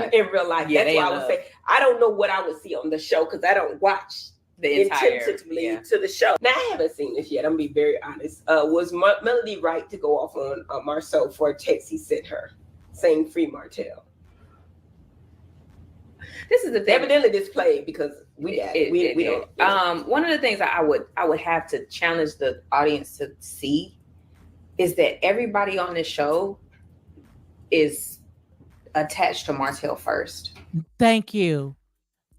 life. Yeah, that's why I would say I don't know what I would see on the show because I don't watch the intentionally to the show. Now I haven't seen this yet. I'm gonna be very honest. Was Melody right to go off on Marceau for a text he sent her saying free Martell? This is evidently displayed because we don't. One of the things that I would have to challenge the audience to see is that everybody on this show is attached to Martell first. Thank you.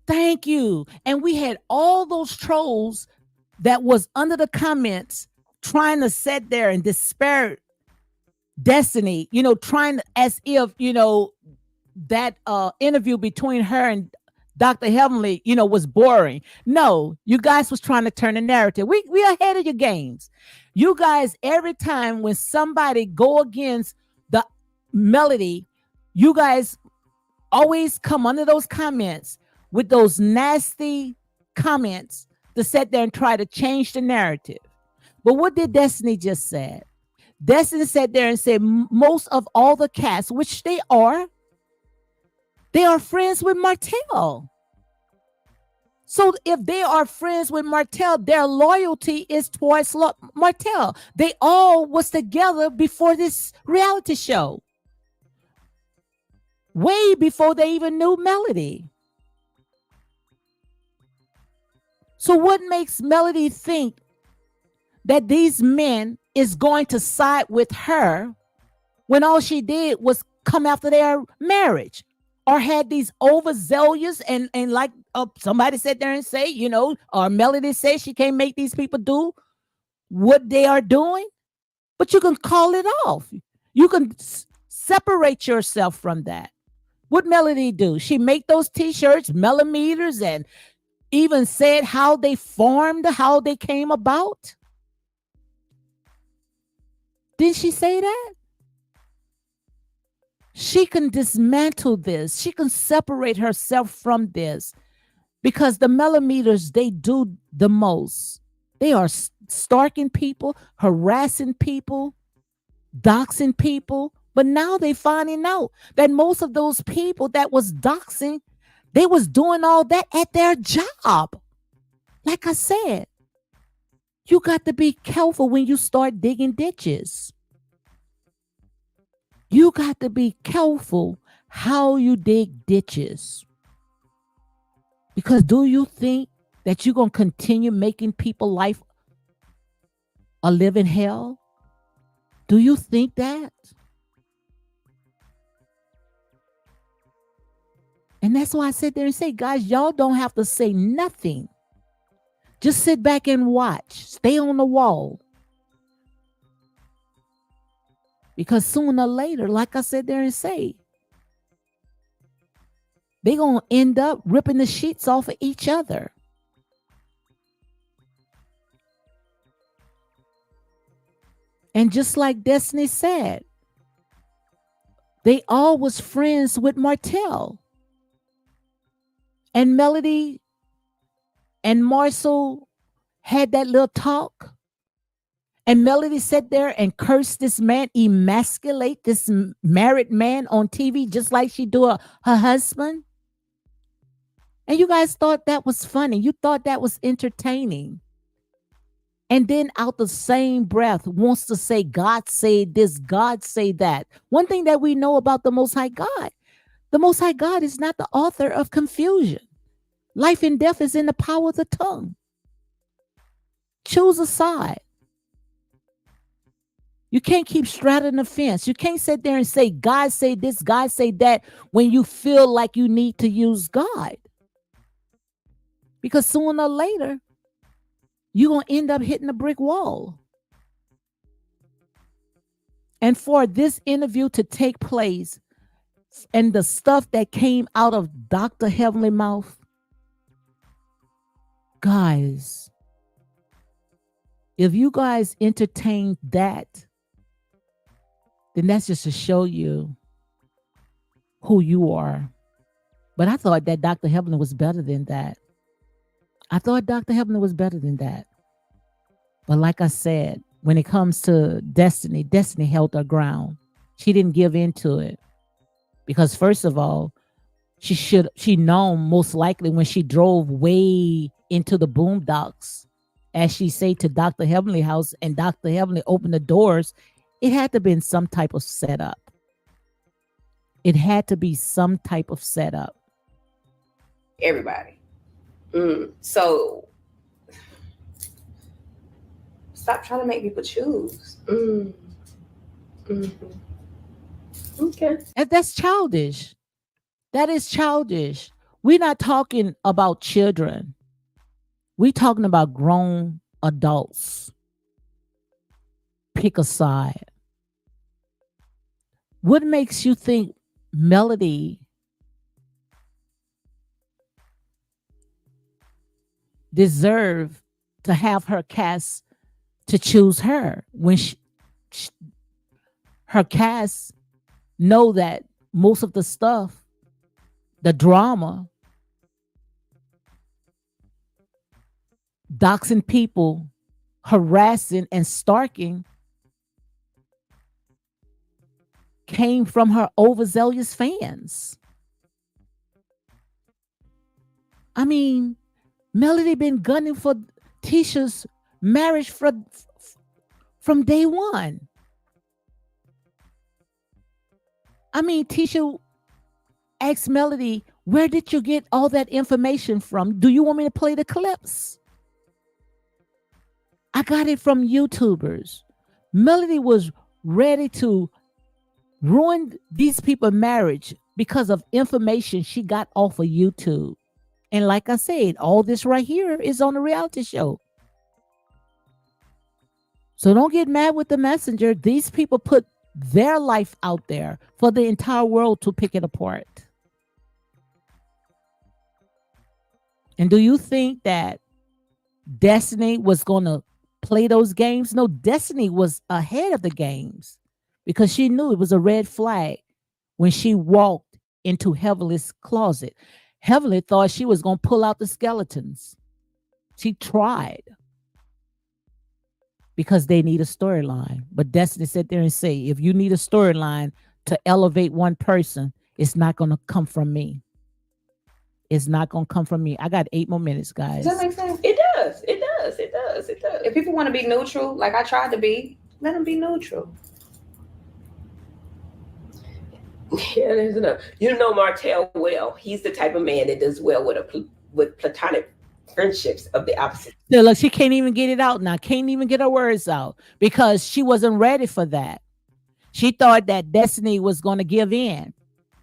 And we had all those trolls that was under the comments trying to sit there and disparage Destiny, trying as if, that interview between her and Dr. Heavenly, was boring. No, you guys was trying to turn the narrative. We are ahead of your games. You guys, every time when somebody go against the Melody, you guys always come under those comments with those nasty comments to sit there and try to change the narrative. But what did Destiny just say? Destiny sat there and said most of all the cast, which they are friends with Martell. So if they are friends with Martell, their loyalty is towards Martell. They all was together before this reality show. Way before they even knew Melody. So what makes Melody think that these men is going to side with her when all she did was come after their marriage? Or had these overzealous and like somebody sat there and say, or Melody said she can't make these people do what they are doing. But you can call it off. You can separate yourself from that. What Melody do? She make those t-shirts, millimeters, and even said how they formed, how they came about. Didn't she say that? She can dismantle this. She can separate herself from this because the millimeters, they do the most. They are stalking people, harassing people, doxing people. But now they finding out that most of those people that was doxing, they was doing all that at their job. Like I said, you got to be careful when you start digging ditches. You got to be careful how you dig ditches. Because do you think that you're going to continue making people's life a living hell? Do you think that? And that's why I sit there and say, guys, y'all don't have to say nothing. Just sit back and watch. Stay on the wall. Because sooner or later, like I said there and say, they're going to end up ripping the sheets off of each other. And just like Destiny said, they all was friends with Martell. And Melody and Marceau had that little talk. And Melody sat there and cursed this man, emasculate this married man on TV, just like she do her husband. And you guys thought that was funny. You thought that was entertaining. And then out the same breath wants to say, God said this, God say that. One thing that we know about the Most High God, the Most High God is not the author of confusion. Life and death is in the power of the tongue. Choose a side. You can't keep straddling the fence. You can't sit there and say, God say this, God say that, when you feel like you need to use God. Because sooner or later, you're going to end up hitting a brick wall. And for this interview to take place and the stuff that came out of Dr. Heavenly Mouth, guys, if you guys entertain that, then that's just to show you who you are. But I thought that Dr. Heavenly was better than that. I thought Dr. Heavenly was better than that. But like I said, when it comes to Destiny, Destiny held her ground. She didn't give in to it. Because first of all, she known most likely when she drove way into the boondocks, as she said to Dr. Heavenly house, and Dr. Heavenly opened the doors, it had to have been some type of setup. It had to be some type of setup. Everybody. So stop trying to make people choose. Okay. And that's childish. That is childish. We're not talking about children. We're talking about grown adults. Pick a side. What makes you think Melody deserve to have her cast to choose her when her cast know that most of the stuff, the drama, doxing people, harassing and stalking came from her overzealous fans? I mean, Melody been gunning for Tisha's marriage from day one. I mean, Tisha asked Melody, where did you get all that information from? Do you want me to play the clips? I got it from YouTubers. Melody was ready to ruin these people's marriage because of information she got off of YouTube. And like I said, all this right here is on a reality show. So don't get mad with the messenger. These people put their life out there for the entire world to pick it apart. And do you think that Destiny was going to play those games? No, Destiny was ahead of the games because she knew it was a red flag when she walked into Heavenly's closet. Heavenly thought she was going to pull out the skeletons. She tried because they need a storyline. But Destiny sat there and said, if you need a storyline to elevate one person, it's not going to come from me. It's not going to come from me. I got 8 more minutes, guys. Does that make sense? It does. It does. It does. It does. If people want to be neutral, like I tried to be, let them be neutral. Yeah, there's enough. You know Martell well. He's the type of man that does well with platonic friendships of the opposite. Yeah, look, she can't even get it out now. Can't even get her words out because she wasn't ready for that. She thought that Destiny was going to give in,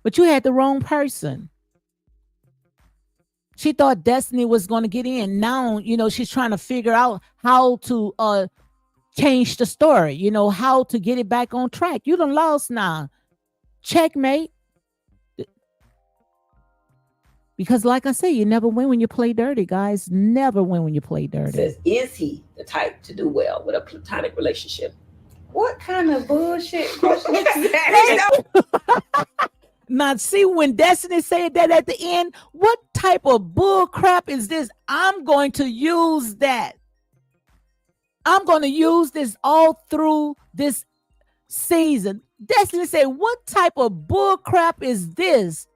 but you had the wrong person. She thought Destiny was going to get in. Now, she's trying to figure out how to change the story, how to get it back on track. You done lost now. Checkmate. Because like I say, you never win when you play dirty, guys. Never win when you play dirty. Says, is he the type to do well with a platonic relationship? What kind of bullshit question is that? Now, see, when Destiny said that at the end, what type of bull crap is this? I'm going to use that. I'm going to use this all through this season. Destiny said, what type of bull crap is this?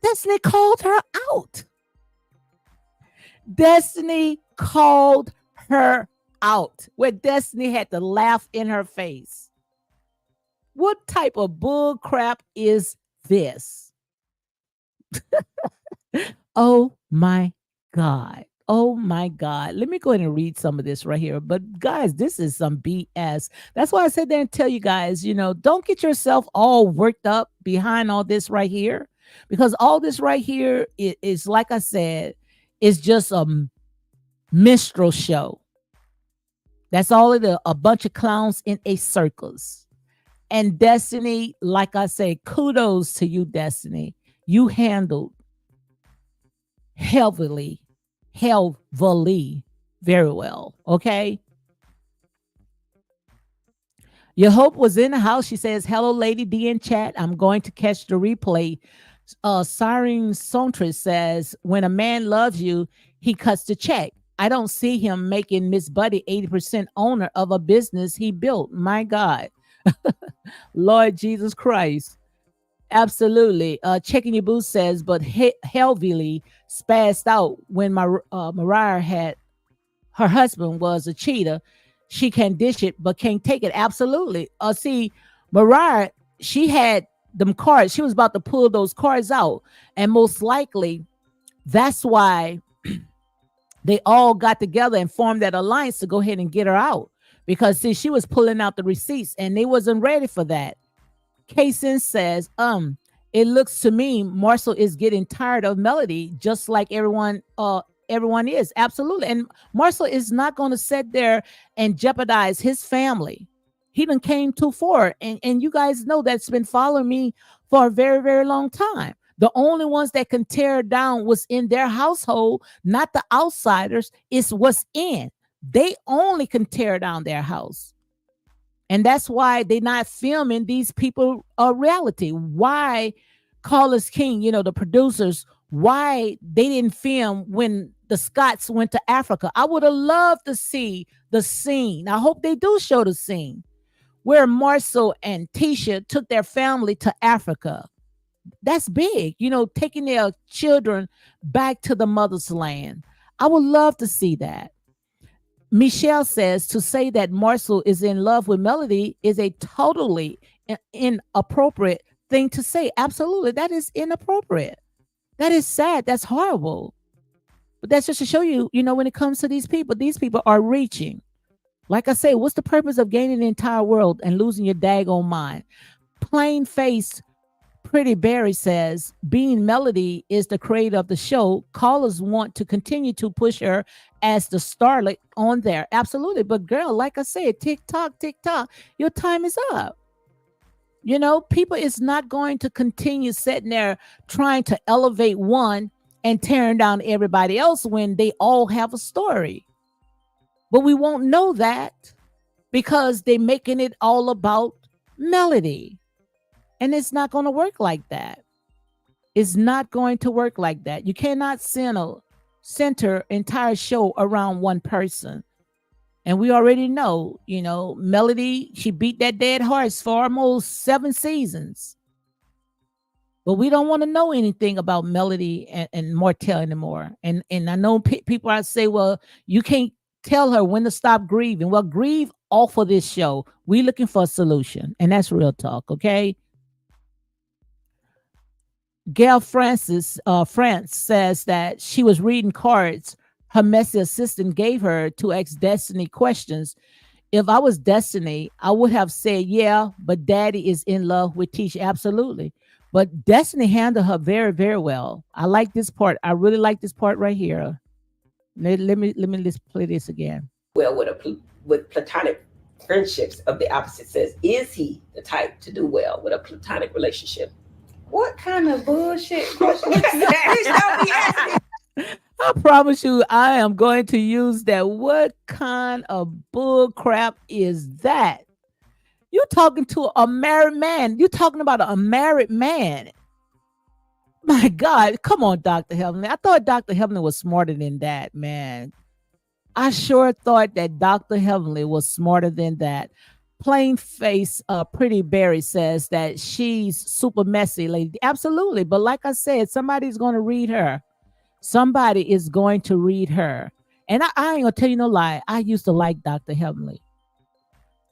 Destiny called her out. Destiny called her out, where Destiny had to laugh in her face. What type of bull crap is this? Oh my God. Oh my God. Let me go ahead and read some of this right here. But guys, this is some BS. That's why I said there and tell you guys, don't get yourself all worked up behind all this right here. Because all this right here is like I said, is just a minstrel show. That's all it is, a bunch of clowns in a circus. And Destiny, like I say, kudos to you, Destiny. You handled heavily very well. Okay. Your Hope was in the house. She says, hello, Lady D in chat. I'm going to catch the replay. Siren Sontress says, when a man loves you, he cuts the check. I don't see him making Miss Buddy 80% owner of a business he built. My God. Lord Jesus Christ. Absolutely. Checking Your Boots says, but heavily spazzed out when Mariah had her husband was a cheater. She can dish it, but can't take it. Absolutely. See, Mariah, she had them cards. She was about to pull those cards out. And most likely, that's why they all got together and formed that alliance to go ahead and get her out. Because, see, she was pulling out the receipts, and they wasn't ready for that. Kaysen says, it looks to me Marcel is getting tired of Melody, just like everyone is. Absolutely. And Marcel is not going to sit there and jeopardize his family. He done came too far. And you guys know that's been following me for a very, very long time. The only ones that can tear down what's in their household, not the outsiders, is what's in. They only can tear down their house. And that's why they're not filming these people reality. Why Carlos King, the producers, why they didn't film when the Scots went to Africa. I would have loved to see the scene. I hope they do show the scene where Marcel and Tisha took their family to Africa. That's big, taking their children back to the mother's land. I would love to see that. Michelle says to say that Marcel is in love with Melody is a totally inappropriate thing to say. Absolutely. That is inappropriate. That is sad. That's horrible. But that's just to show you, when it comes to these people are reaching. Like I say, what's the purpose of gaining the entire world and losing your daggone mind? Plain face Pretty Barry says, being Melody is the creator of the show. Callers want to continue to push her as the starlet on there. Absolutely. But girl, like I said, tick tock, your time is up. People is not going to continue sitting there trying to elevate one and tearing down everybody else when they all have a story. But we won't know that because they're making it all about Melody. And it's not going to work like that. It's not going to work like that. You cannot center entire show around one person. And we already know, Melody, she beat that dead horse for almost 7 seasons. But we don't want to know anything about Melody and Martell anymore. And I know people are say, well, you can't tell her when to stop grieving. Well, grieve off of this show. We're looking for a solution. And that's real talk, okay? Gail France says that she was reading cards her messy assistant gave her to ask Destiny questions. If I was Destiny, I would have said, yeah, but Daddy is in love with Tisha. Absolutely. But Destiny handled her very, very well. I like this part. I really like this part right here. Let me let's play this again. Well, with platonic friendships of the opposite sex, is he the type to do well with a platonic relationship? What kind of bullshit question is that? I promise you, I am going to use that. What kind of bull crap is that? You're talking to a married man. You're talking about a married man. My God, come on, Dr. Heavenly. I thought Dr. Heavenly was smarter than that, man. I sure thought that Dr. Heavenly was smarter than that. Plain face, Pretty Berry says that she's super messy lady. Absolutely. But like I said, somebody's going to read her. Somebody is going to read her. And I ain't going to tell you no lie. I used to like Dr. Heavenly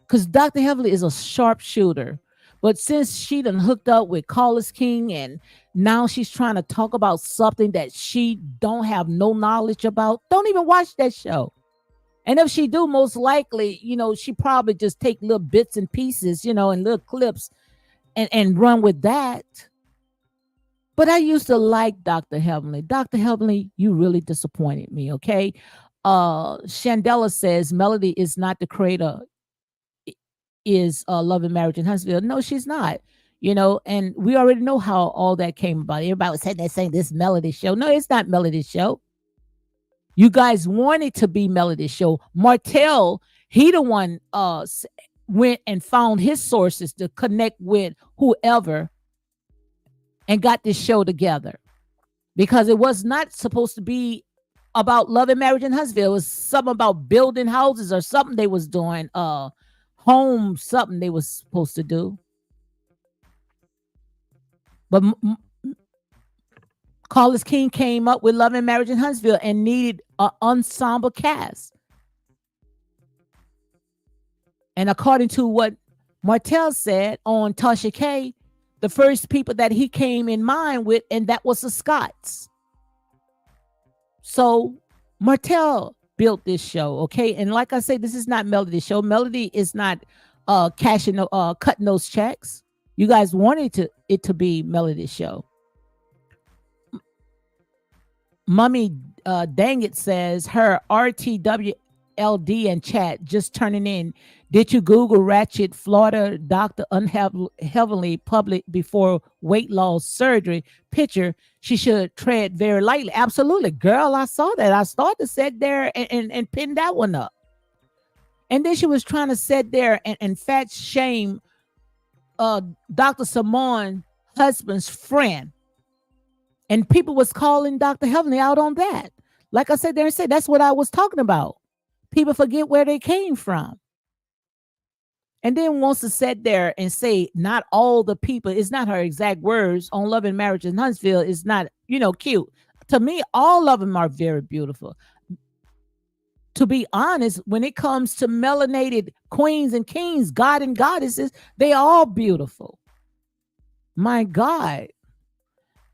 because Dr. Heavenly is a sharpshooter. But since she done hooked up with Carlos King and now she's trying to talk about something that she don't have no knowledge about, don't even watch that show. And if she do, most likely, she probably just take little bits and pieces, and little clips and run with that. But I used to like Dr. Heavenly. Dr. Heavenly, you really disappointed me, okay? Shandela says Melody is not the creator, is Love and Marriage in Huntsville. No, she's not. And we already know how all that came about. Everybody was saying this Melody show. No, it's not Melody show. You guys wanted to be Melody show. Martell, he the one went and found his sources to connect with whoever and got this show together. Because it was not supposed to be about Love and Marriage in Huntsville. It was something about building houses or something they was doing. Home, something they was supposed to do. But Carlos King came up with Love and Marriage in Huntsville and needed an ensemble cast. And according to what Martell said on Tasha K, the first people that he came in mind with, and that was the Scots. So Martell built this show, okay? And like I say, this is not Melody's show. Melody is not cutting those checks. You guys wanted it to be Melody's show. Mummy Dang It says her RTWLD and chat just turning in. Did you Google Ratchet Florida doctor unheavenly public before weight loss surgery picture? She should tread very lightly. Absolutely. Girl, I saw that. I started to sit there and pin that one up. And then she was trying to sit there and fat shame Dr. Simone husband's friend. And people was calling Dr. Heavenly out on that. Like I said there and said, that's what I was talking about. People forget where they came from. And then wants to sit there and say, not all the people, it's not her exact words on Love and Marriage in Huntsville, is not, cute. To me, all of them are very beautiful. To be honest, when it comes to melanated queens and kings, God and goddesses, they are all beautiful. My God.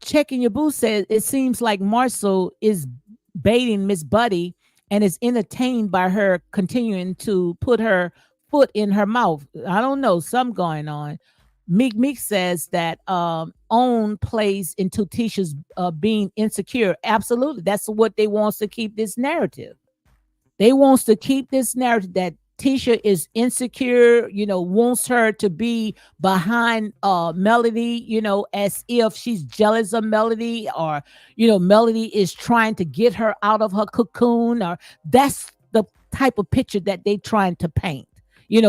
Checking Your Boo says, it seems like Marcel is baiting Miss Buddy and is entertained by her continuing to put her foot in her mouth. I don't know, something going on. Meek says that own plays into Tisha's being insecure. Absolutely. That's what they wants to keep this narrative. They wants to keep this narrative that Tisha is insecure, wants her to be behind Melody, as if she's jealous of Melody, or, Melody is trying to get her out of her cocoon, or that's the type of picture that they trying to paint.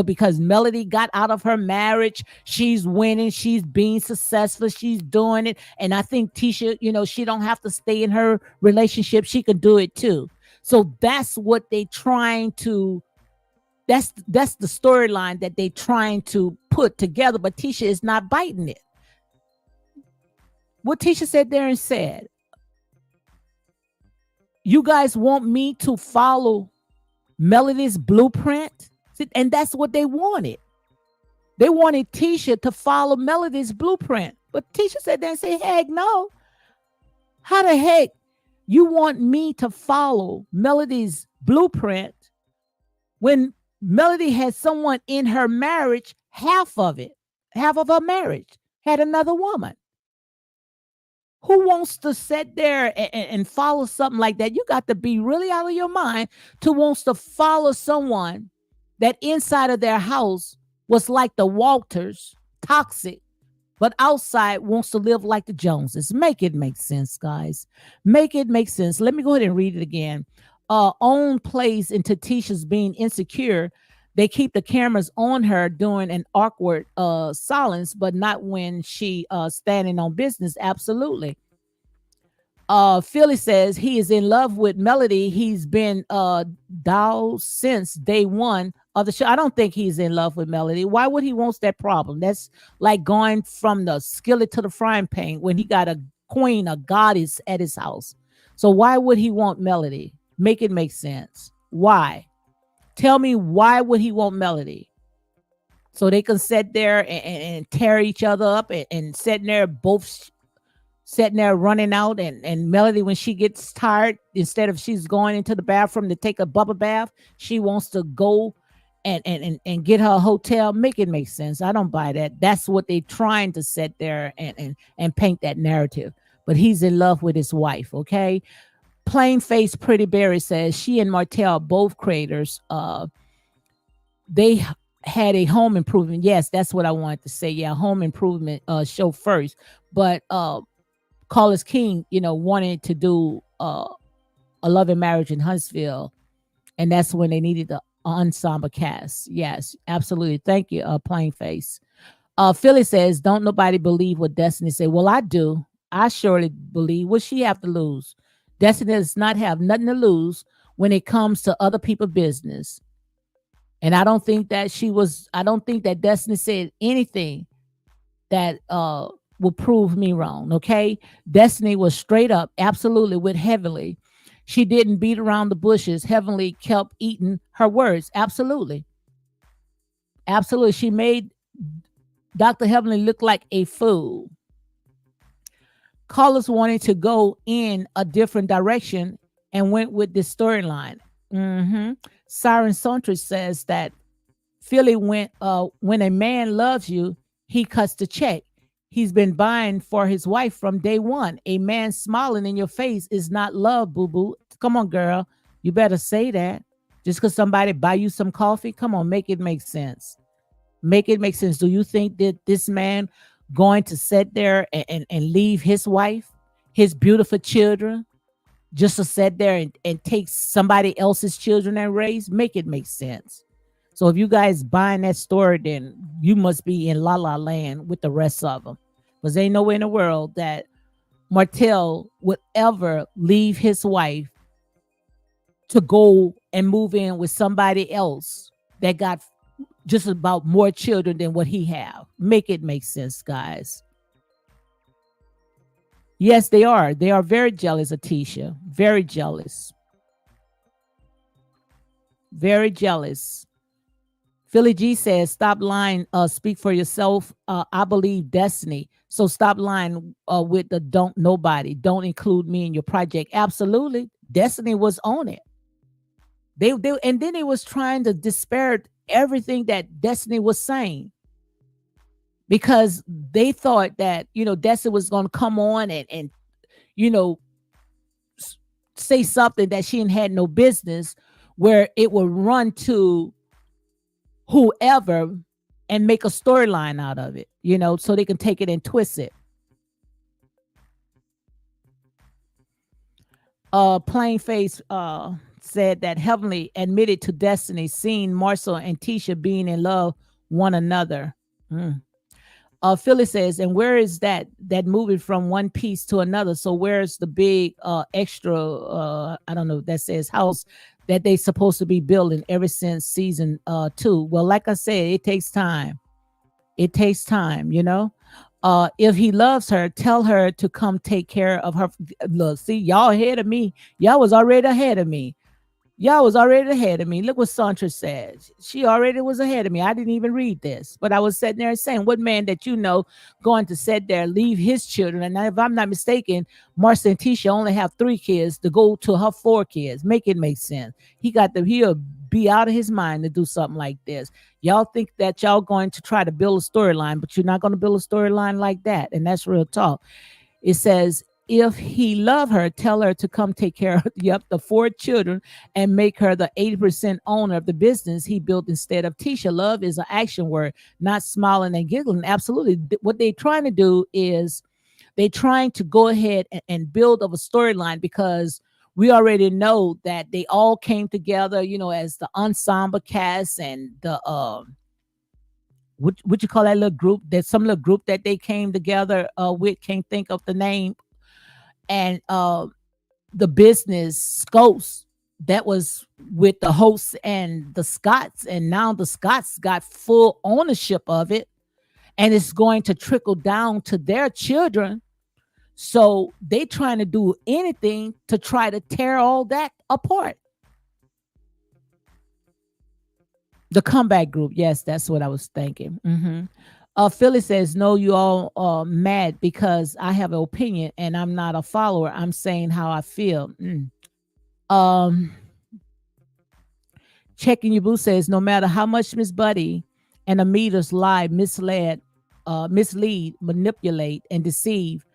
Because Melody got out of her marriage, she's winning, she's being successful, she's doing it. And I think Tisha, she don't have to stay in her relationship. She can do it too. So that's what they trying to, that's the storyline that they trying to put together. But Tisha is not biting it. What Tisha said there and said, you guys want me to follow Melody's blueprint? And that's what they wanted. They wanted Tisha to follow Melody's blueprint. But Tisha said that and said, heck no. How the heck you want me to follow Melody's blueprint when Melody had someone in her marriage, half of her marriage, had another woman? Who wants to sit there and follow something like that? You got to be really out of your mind to wants to follow someone that inside of their house was like the Walters, toxic, but outside wants to live like the Joneses. Make it make sense, guys. Make it make sense. Let me go ahead and read it again. Own plays into Tisha's being insecure. They keep the cameras on her doing an awkward silence, but not when she standing on business. Absolutely. Philly says he is in love with Melody. He's been doll since day one of the show. I don't think he's in love with Melody. Why would he want that problem? That's like going from the skillet to the frying pan when he got a queen, a goddess at his house. So why would he want Melody? Make it make sense. Why? Tell me, why would he want Melody? So they can sit there and tear each other up and sitting there both sitting there running out, and Melody, when she gets tired, instead of she's going into the bathroom to take a bubble bath, she wants to go and get her a hotel. Make it make sense. I don't buy that. That's what they trying to sit there and paint that narrative. But he's in love with his wife. Okay. Plain face Pretty Berry says she and Martell, both creators, they had a home improvement. Yes, that's what I wanted to say. Yeah, home improvement show first. But Carlos King, wanted to do a Love and Marriage in Huntsville, and that's when they needed the ensemble cast. Yes, absolutely. Thank you, Plain Face. Philly says, "Don't nobody believe what Destiny said." Well, I do. I surely believe. What she have to lose? Destiny does not have nothing to lose when it comes to other people's business. And I don't think that she was. I don't think that Destiny said anything that will prove me wrong. Okay. Destiny was straight up, absolutely, with Heavenly. She didn't beat around the bushes. Heavenly kept eating her words. Absolutely. Absolutely. She made Dr. Heavenly look like a fool. Callers wanted to go in a different direction and went with this storyline. Siren Sontress says that Philly went when a man loves you, he cuts the check. He's been buying for his wife from day one. A man smiling in your face is not love, boo-boo. Come on, girl. You better say that. Just because somebody buy you some coffee, come on, make it make sense. Make it make sense. Do you think that this man going to sit there and leave his wife, his beautiful children, just to sit there and take somebody else's children and raise? Make it make sense. So if you guys buying that story, then you must be in La La Land with the rest of them. Because ain't nowhere in the world that Martell would ever leave his wife to go and move in with somebody else that got just about more children than what he have. Make it make sense, guys. Yes, they are. They are very jealous of Tisha. Very jealous. Very jealous. Philly G says, "Stop lying. Speak for yourself. I believe Destiny. So stop lying with the don't nobody. Don't include me in your project." Absolutely. Destiny was on it. They and then it was trying to disparage everything that Destiny was saying, because they thought that, Destiny was going to come on and you know, say something that she had no business, where it will run to whoever and make a storyline out of it, so they can take it and twist it. Plain Face said that Heavenly admitted to Destiny seeing Marcel and Tisha being in love one another. Phyllis says, "And where is that moving from one piece to another? So where's the big extra I don't know, that says house that they supposed to be building ever since season 2?" Well, like I said, it takes time. It takes time, if he loves her, tell her to come take care of her. Look, see, y'all ahead of me. Y'all was already ahead of me. Y'all was already ahead of me. Look what Sandra said. She already was ahead of me. I didn't even read this, but I was sitting there saying, what man that going to sit there, leave his children? And if I'm not mistaken, Marcia and Tisha only have 3 kids to go to her 4 kids. Make it make sense. He'll be out of his mind to do something like this. Y'all think that y'all going to try to build a storyline, but you're not going to build a storyline like that. And that's real talk. It says, if he love her, tell her to come take care of the 4 children and make her the 80% owner of the business he built instead of Tisha. Love is an action word, not smiling and giggling. Absolutely. What they're trying to do is they're trying to go ahead and build up a storyline, because we already know that they all came together, as the ensemble cast and the what you call that little group? There's some little group that they came together with. Can't think of the name. and the business scopes that was with the hosts and the Scotts, and now the Scotts got full ownership of it, and it's going to trickle down to their children. So they trying to do anything to try to tear all that apart. The comeback group, yes, that's what I was thinking. Philly says, no, you all are mad because I have an opinion and I'm not a follower. I'm saying how I feel. Um, Checking Your Boo says, no matter how much Miss Buddy and Amita's lie, mislead, manipulate, and deceive,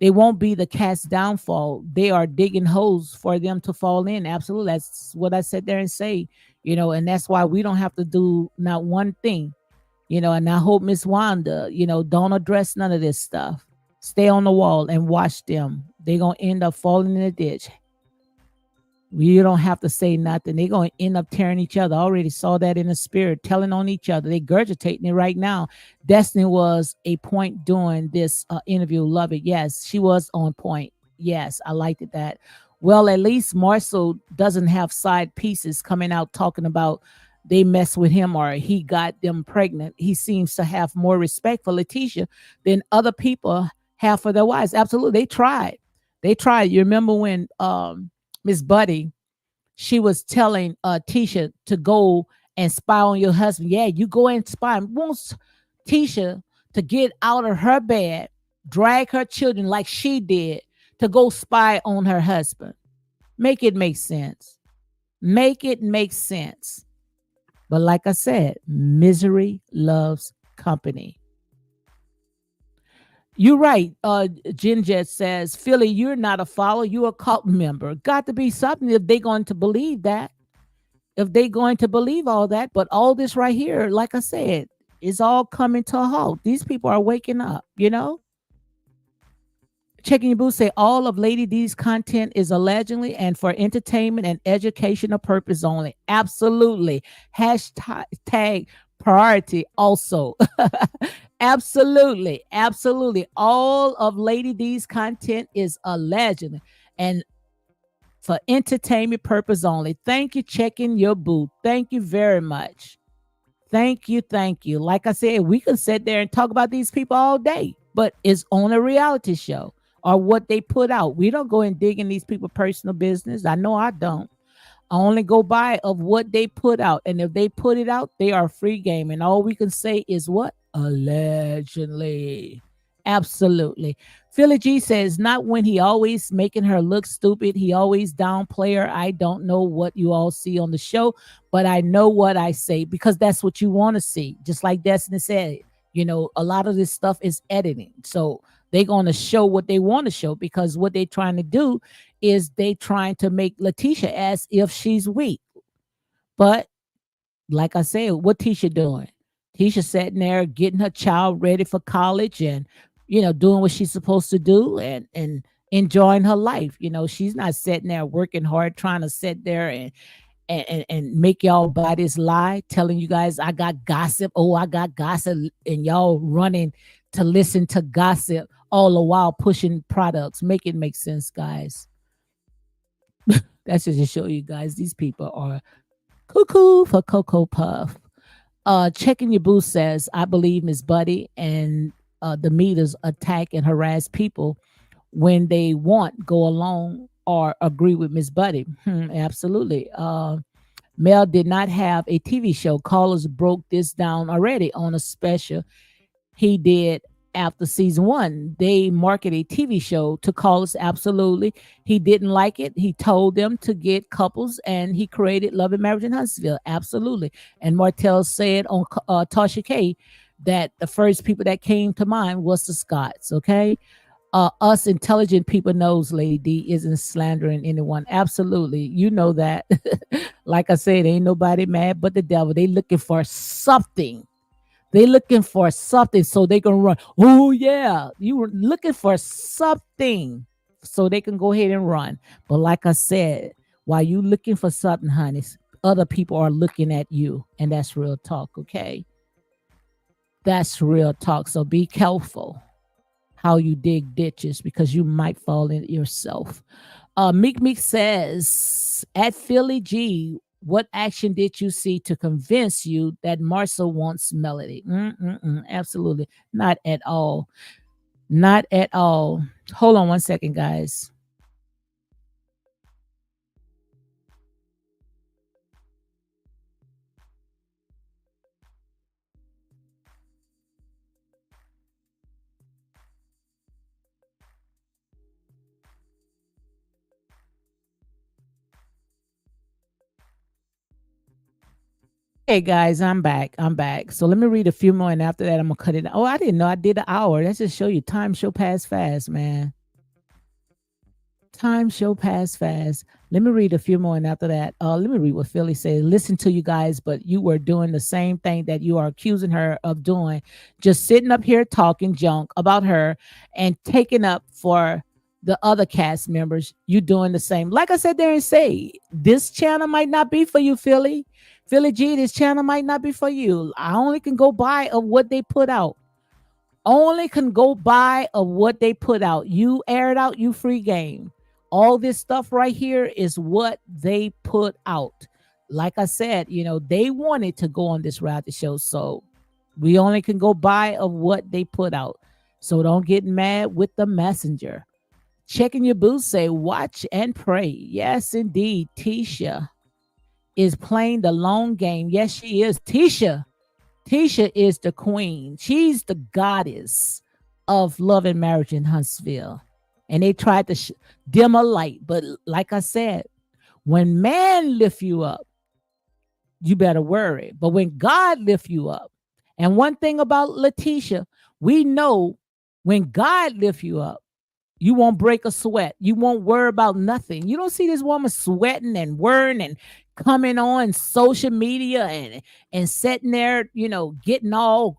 they won't be the cat's downfall. They are digging holes for them to fall in. Absolutely. That's what I sat there and say, and that's why we don't have to do not one thing, and I hope Miss Wanda, don't address none of this stuff. Stay on the wall and watch them. They're going to end up falling in the ditch. You don't have to say nothing. They're going to end up tearing each other. I already saw that in the spirit, telling on each other. They're gurgitating it right now. Destiny was a point during this interview. Love it. Yes, she was on point. Yes, I liked it that. Well, at least Marcel doesn't have side pieces coming out talking about they mess with him or he got them pregnant. He seems to have more respect for Letitia than other people have for their wives. Absolutely. They tried. You remember when Miss Buddy, she was telling Tisha to go and spy on your husband. Yeah, you go and spy. Wants Tisha to get out of her bed, drag her children like she did to go spy on her husband. Make it make sense. Make it make sense. But like I said, misery loves company. You're right. Ginjet says, Philly, you're not a follower. You're a cult member. Got to be something if they're going to believe that. If they're going to believe all that. But all this right here, like I said, is all coming to a halt. These people are waking up, Checking Your Boots say all of Lady D's content is allegedly and for entertainment and educational purpose only. Absolutely. Hashtag priority also. Absolutely. All of Lady D's content is allegedly and for entertainment purpose only. Thank you, Checking Your Boot. Thank you very much. Thank you. Like I said, we could sit there and talk about these people all day, but it's on a reality show or what they put out. We don't go and dig in these people's personal business. I know I don't. I only go by of what they put out. And if they put it out, they are free game. And all we can say is what? Allegedly. Absolutely. Philly G says, not when he always making her look stupid. He always downplay her. I don't know what you all see on the show, but I know what I say because that's what you want to see. Just like Destiny said, a lot of this stuff is editing. So they're going to show what they want to show because what they're trying to do is they trying to make Letitia as if she's weak. But like I said, what Tisha doing? Tisha sitting there getting her child ready for college and, doing what she's supposed to do and enjoying her life. She's not sitting there working hard, trying to sit there and make y'all buy this lie, telling you guys I got gossip. Oh, I got gossip, and y'all running to listen to gossip all the while pushing products. Make it make sense, guys. That's just to show you guys these people are cuckoo for Cocoa Puff. Checking Your Boo says, I believe Miss Buddy and the meters attack and harass people when they want go along or agree with Miss Buddy. Absolutely. Mel did not have a TV show. Callers broke this down already on a special he did after season 1. They market a TV show to callers. Absolutely. He didn't like it. He told them to get couples and he created Love and Marriage in Huntsville. Absolutely. And Martell said on Tasha K that the first people that came to mind was the Scots. Okay. Us intelligent people knows Lady D isn't slandering anyone. Absolutely. You know that. Like I said, ain't nobody mad but the devil. They looking for something. They looking for something so they can run. Oh yeah. You were looking for something so they can go ahead and run. But like I said, while you looking for something, honey, other people are looking at you. And that's real talk. Okay. That's real talk. So be careful how you dig ditches because you might fall in it yourself. Meek Meek says, at Philly G, what action did you see to convince you that Marcel wants Melody? Absolutely not at all. Not at all. Hold on one second, guys. Hey guys, I'm back. I'm back. So let me read a few more, and after that, I'm gonna cut it. Oh, I didn't know I did an hour. Let's just show you time show pass fast, man. Time show pass fast. Let me read a few more, and after that, let me read what Philly said. Listen to you guys, but you were doing the same thing that you are accusing her of doing, just sitting up here talking junk about her and taking up for the other cast members. You doing the same. Like I said there and say, this channel might not be for you, Philly. Philly G, this channel might not be for you. I only can go by of what they put out. Only can go by of what they put out. You air it out, you free game. All this stuff right here is what they put out. Like I said, they wanted to go on this reality show, so we only can go by of what they put out. So don't get mad with the messenger. Checking your boots, say watch and pray. Yes, indeed. Tisha is playing the long game. Yes, she is. Tisha is the queen. She's the goddess of love and marriage in Huntsville. And they tried to dim a light. But like I said, when man lift you up, you better worry. But when God lift you up, and one thing about Letitia, we know when God lift you up, you won't break a sweat. You won't worry about nothing. You don't see this woman sweating and worrying and coming on social media and sitting there, getting all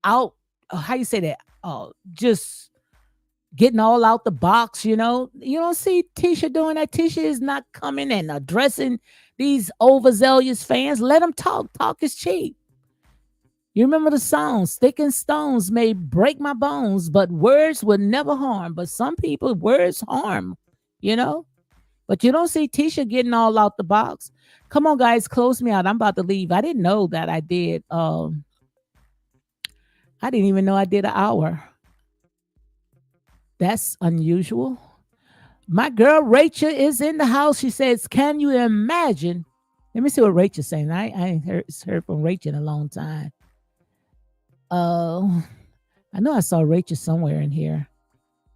out. How you say that? Just getting all out the box. You don't see Tisha doing that. Tisha is not coming and addressing these overzealous fans. Let them talk. Talk is cheap. You remember the song, stick and stones may break my bones, but words will never harm. But some people, words harm, But you don't see Tisha getting all out the box. Come on, guys, close me out. I'm about to leave. I didn't know that I did. I didn't even know I did an hour. That's unusual. My girl Rachel is in the house. She says, can you imagine? Let me see what Rachel's saying. I ain't heard from Rachel in a long time. I know I saw Rachel somewhere in here.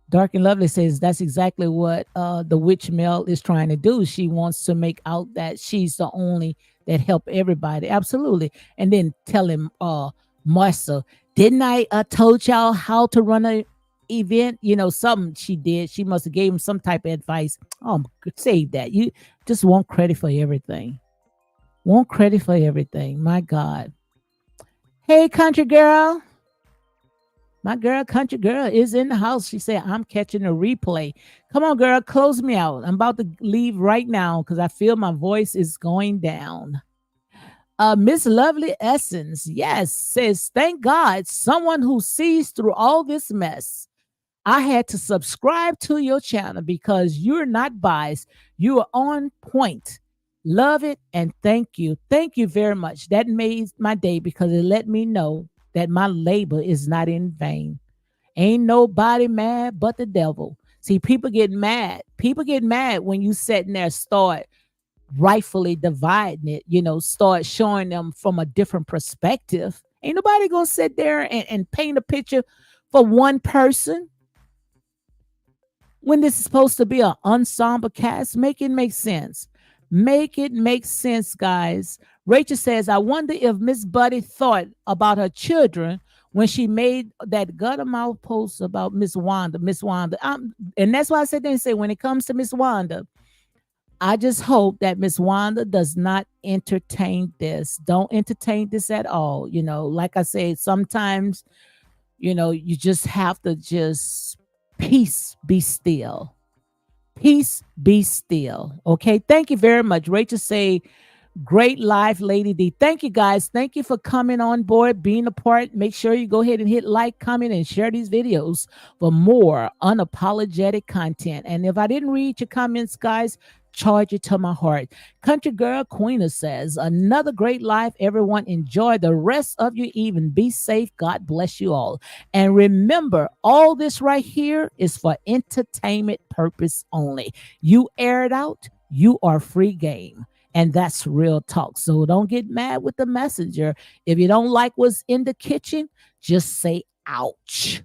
Dark and Lovely says that's exactly what the witch Mel is trying to do. She wants to make out that she's the only that help everybody. Absolutely. And then tell him, Marcel, didn't I told y'all how to run a event? Something she did. She must have gave him some type of advice. Oh, save that. You just want credit for everything. Want credit for everything. My God. Hey, country girl. My girl, country girl, is in the house. She said, I'm catching a replay. Come on, girl, close me out. I'm about to leave right now because I feel my voice is going down. Miss Lovely Essence, yes, says, thank God, someone who sees through all this mess. I had to subscribe to your channel because you're not biased. You are on point. Love it and thank you. Thank you very much. That made my day because it let me know that my labor is not in vain. Ain't nobody mad but the devil. See, people get mad. People get mad when you sit in there, start rightfully dividing it, start showing them from a different perspective. Ain't nobody gonna sit there and paint a picture for one person when this is supposed to be an ensemble cast. Make it make sense. Make it make sense, guys. Rachel says, I wonder if Miss Buddy thought about her children when she made that gutter mouth post about Miss Wanda. And that's why I said, they say, when it comes to Miss Wanda, I just hope that Miss Wanda does not entertain this. Don't entertain this at all. Like I said, sometimes, you just have to just peace be still. Peace be still. Okay. Thank you very much. Rachel say, Great life, Lady D. Thank you, guys. Thank you for coming on board, being a part. Make sure you go ahead and hit like, comment, and share these videos for more unapologetic content. And if I didn't read your comments, guys, charge it to my heart. Country Girl Queena says, another great life. Everyone enjoy the rest of your evening. Be safe. God bless you all. And remember, all this right here is for entertainment purpose only. You air it out, you are free game. And that's real talk. So don't get mad with the messenger. If you don't like what's in the kitchen, just say ouch.